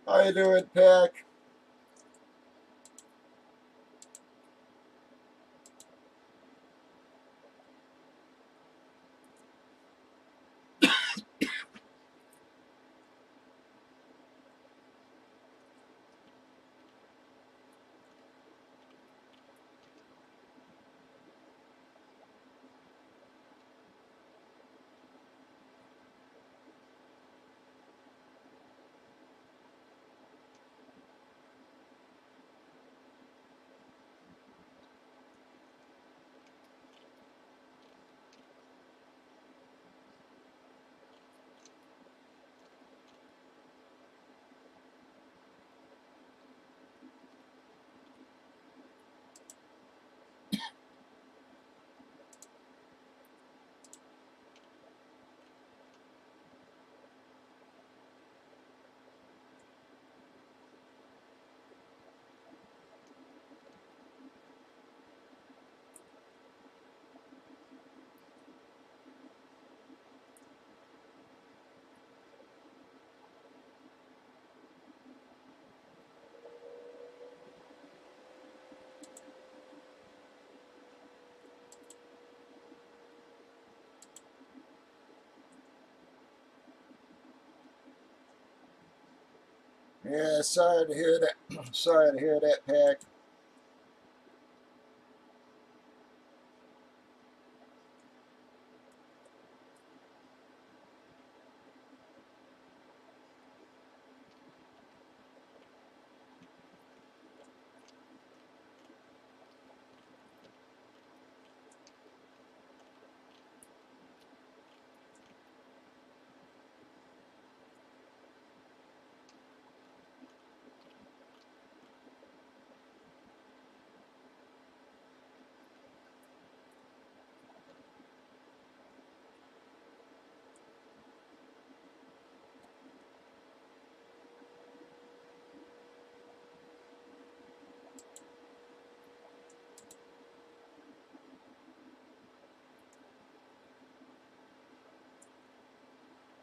Speaker 1: How you doing, Pack? Yeah, sorry to hear that. Sorry to hear that, Pack.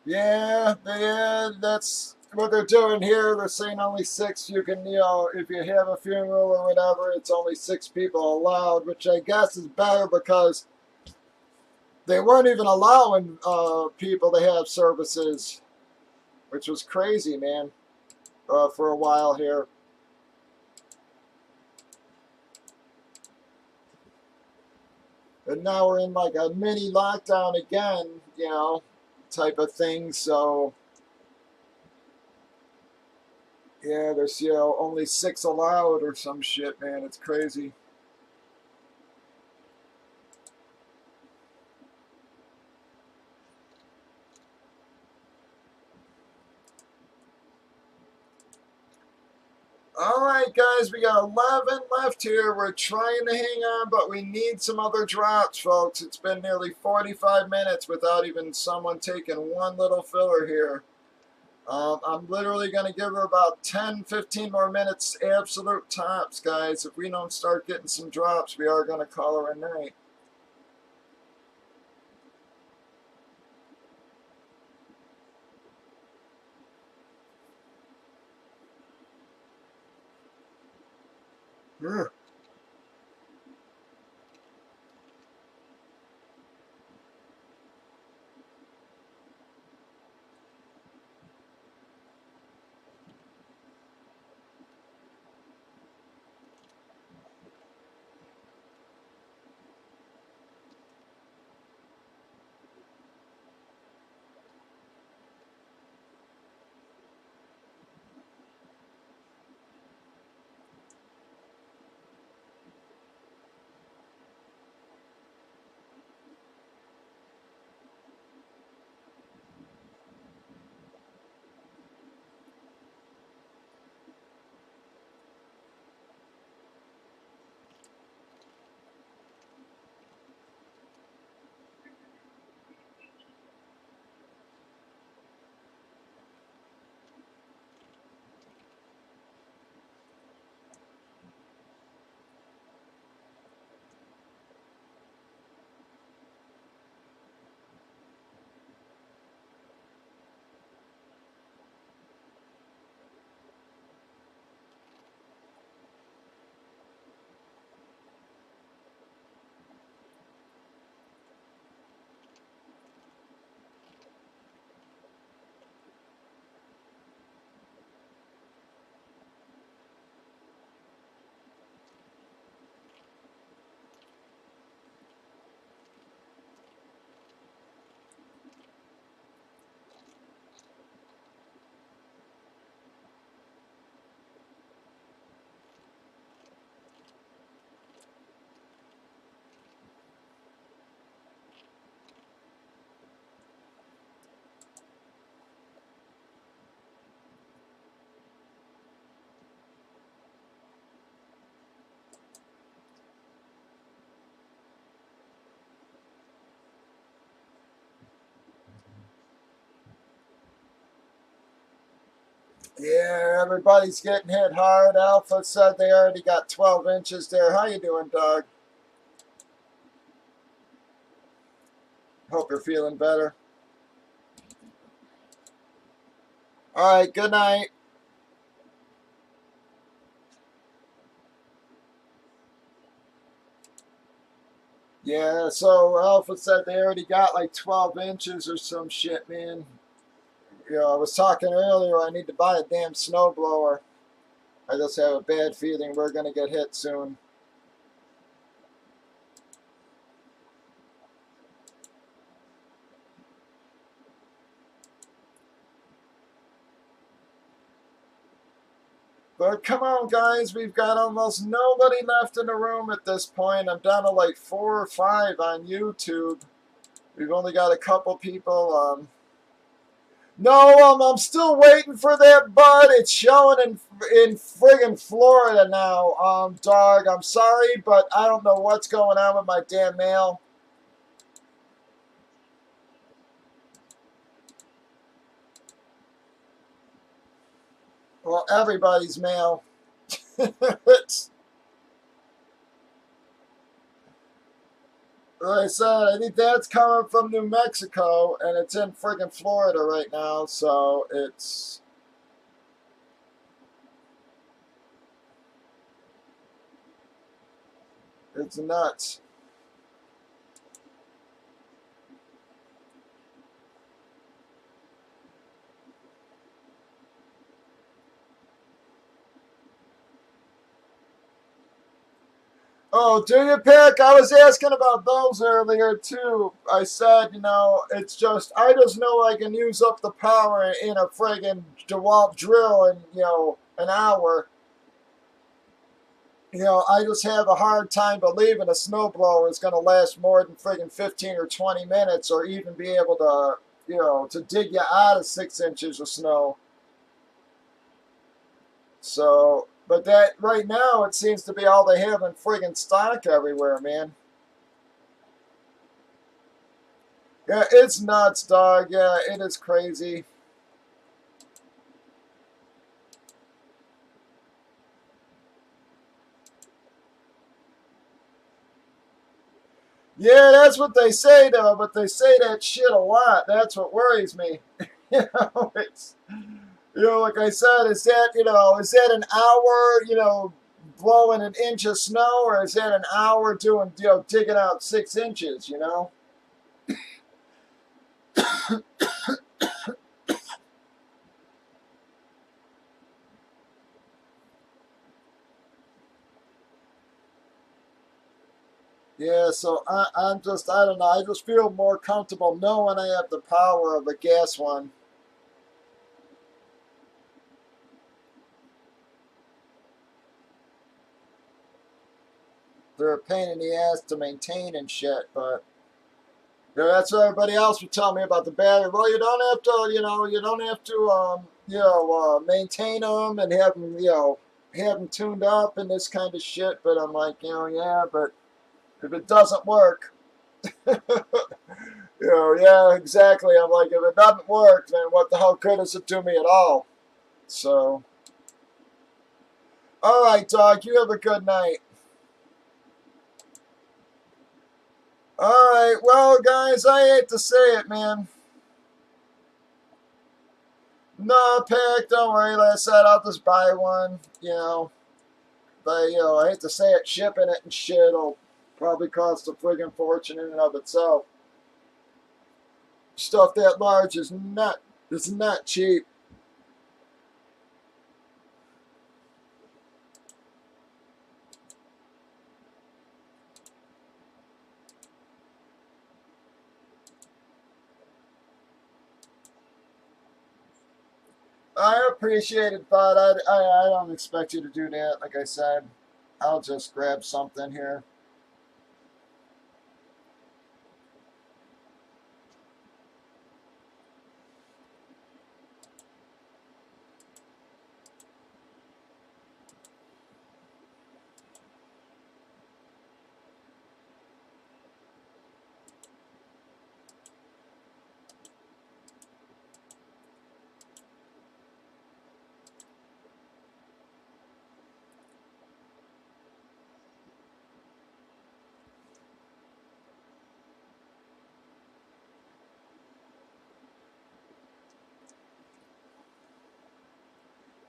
Speaker 1: Yeah, that's what they're doing here. They're saying only six. You can, if you have a funeral or whatever, it's only six people allowed, which I guess is better because they weren't even allowing people to have services, which was crazy, man, for a while here. And now we're in like a mini lockdown again. type of thing. So yeah, there's only 6 allowed or some shit, man. It's crazy. All right, guys, we got 11 left here. We're trying to hang on, but we need some other drops, folks. It's been nearly 45 minutes without even someone taking one little filler here. I'm literally going to give her about 10, 15 more minutes, absolute tops, guys. If we don't start getting some drops, we are going to call her a night. Ugh. Yeah, everybody's getting hit hard. Alpha said they already got 12 inches there. How you doing, dog? Hope you're feeling better. All right, good night. Yeah, so Alpha said they already got like 12 inches or some shit, man. I was talking earlier, I need to buy a damn snowblower. I just have a bad feeling we're going to get hit soon. But come on, guys, we've got almost nobody left in the room at this point. I'm down to like 4 or 5 on YouTube. We've only got a couple people. No, I'm still waiting for that bud. It's showing in friggin' Florida now. Dog, I'm sorry, but I don't know what's going on with my damn mail. Well, everybody's mail. It's, like I said, I think that's coming from New Mexico, and it's in friggin' Florida right now, so it's nuts. Oh, do you pick? I was asking about those earlier too. I said, it's just I just know I can use up the power in a friggin' DeWalt drill in, an hour. I just have a hard time believing a snowblower is going to last more than friggin' 15 or 20 minutes or even be able to, to dig you out of 6 inches of snow. So, but that right now it seems to be all they have in friggin' stock everywhere, man. Yeah, it's nuts, dog. Yeah, it is crazy. Yeah, that's what they say, though, but they say that shit a lot. That's what worries me. It's, like I said, is that an hour, blowing an inch of snow, or is that an hour doing, digging out 6 inches? Yeah, so I don't know. I just feel more comfortable knowing I have the power of a gas one. They're a pain in the ass to maintain and shit, but that's what everybody else would tell me about the battery. Well, you don't have to, you don't have to, maintain them and have them tuned up and this kind of shit. But I'm like, yeah, but if it doesn't work, yeah, exactly. I'm like, if it doesn't work, then what the hell good does it do me at all? So, all right, dog, you have a good night. All right, well, guys, I hate to say it, man. No, pick, don't worry. Like I said, I'll just buy one. But, I hate to say it, shipping it and shit will probably cost a friggin' fortune in and of itself. Stuff that large is not cheap. I appreciate it, but I don't expect you to do that. Like I said, I'll just grab something here.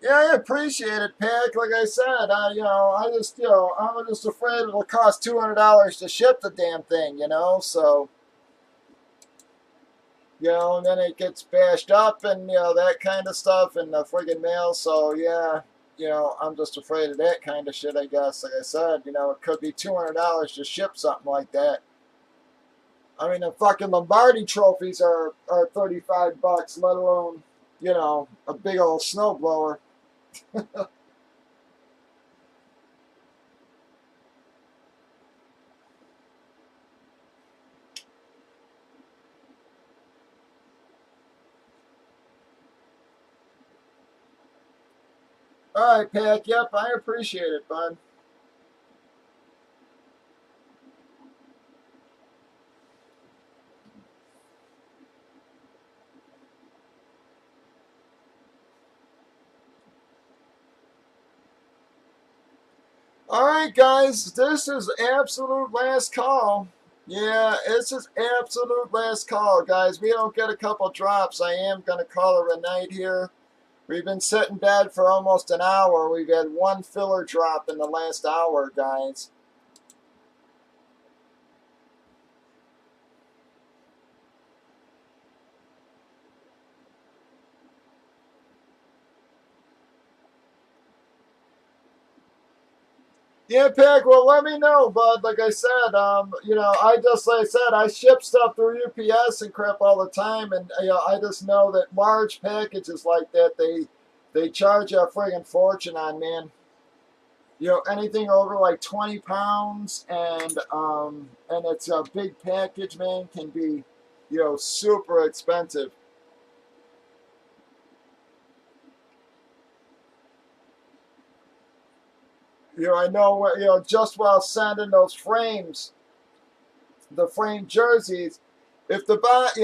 Speaker 1: Yeah, I appreciate it, Pack. Like I said, I'm just afraid it'll cost $200 to ship the damn thing. So, and then it gets bashed up and, that kind of stuff in the friggin' mail. So, yeah, I'm just afraid of that kind of shit, I guess. Like I said, it could be $200 to ship something like that. I mean, the fucking Lombardi trophies are 35 bucks, let alone, a big old snowblower. All right, Pack. Yep, I appreciate it, bud. All right, guys, this is absolute last call. Yeah, this is absolute last call, guys. We don't get a couple drops. I am going to call it a night here. We've been sitting dead for almost an hour. We've had one filler drop in the last hour, guys. Yeah, Pick. Well, let me know, bud. Like I said, like I said, I ship stuff through UPS and crap all the time, and I just know that large packages like that, they charge a friggin' fortune on, man. Anything over like 20 pounds, and it's a big package, man, can be, super expensive. I know what, just while sending those frames, the framed jerseys, if the box,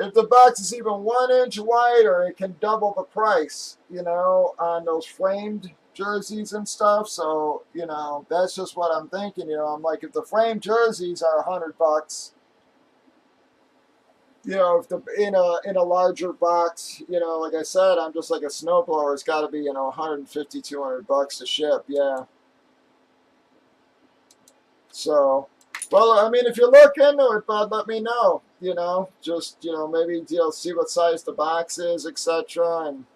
Speaker 1: if the box is even 1 inch wider, it can double the price, on those framed jerseys and stuff. So, that's just what I'm thinking. I'm like, if the framed jerseys are $100, if the in a larger box, like I said, I'm just like a snowblower. It's got to be 150, $200 to ship. Yeah. So, well, I mean, if you look into it, bud, let me know. Just maybe see what size the box is, etc. And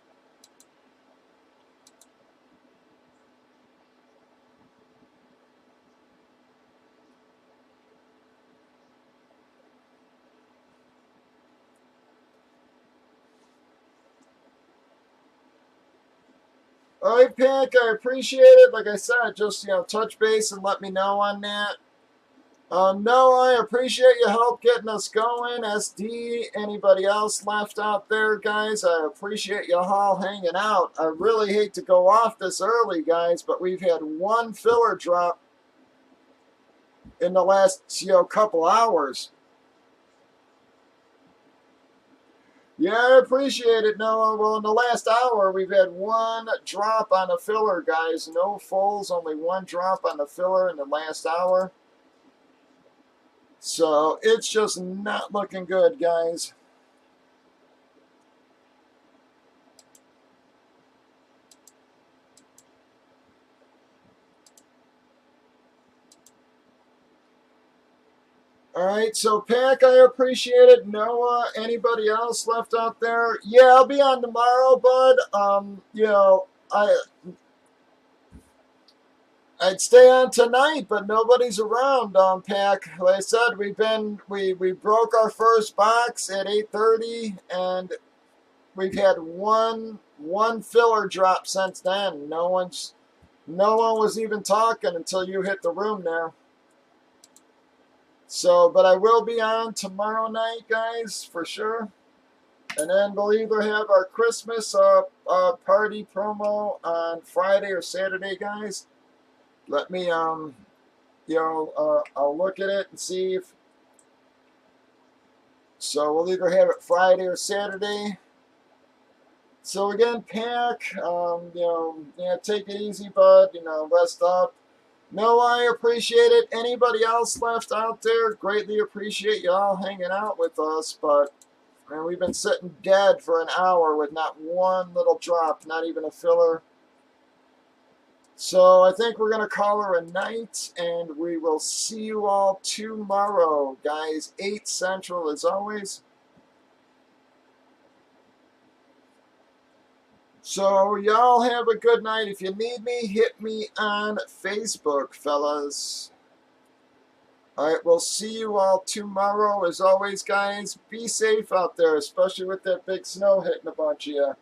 Speaker 1: all right, Pick, I appreciate it. Like I said, just touch base and let me know on that. No, I appreciate your help getting us going. SD, anybody else left out there, guys? I appreciate you all hanging out. I really hate to go off this early, guys, but we've had one filler drop in the last couple hours. Yeah, I appreciate it, Noah. Well, in the last hour, we've had one drop on the filler, guys. No fulls, only one drop on the filler in the last hour. So it's just not looking good, guys. All right, so Pack, I appreciate it. Noah, anybody else left out there? Yeah, I'll be on tomorrow, bud. I'd stay on tonight, but nobody's around. Pack. Like I said, we broke our first box at 8:30, and we've had one filler drop since then. No one was even talking until you hit the room there. So, but I will be on tomorrow night, guys, for sure. And then we'll either have our Christmas party promo on Friday or Saturday, guys. Let me I'll look at it and see if. So we'll either have it Friday or Saturday. So again, Pack, yeah, take it easy, bud. Rest up. No, I appreciate it. Anybody else left out there? Greatly appreciate y'all hanging out with us, but man, we've been sitting dead for an hour with not one little drop, not even a filler. So I think we're going to call her a night, and we will see you all tomorrow, guys. 8 Central as always. So y'all have a good night. If you need me, hit me on Facebook, fellas. All right, we'll see you all tomorrow. As always, guys, be safe out there, especially with that big snow hitting a bunch of you.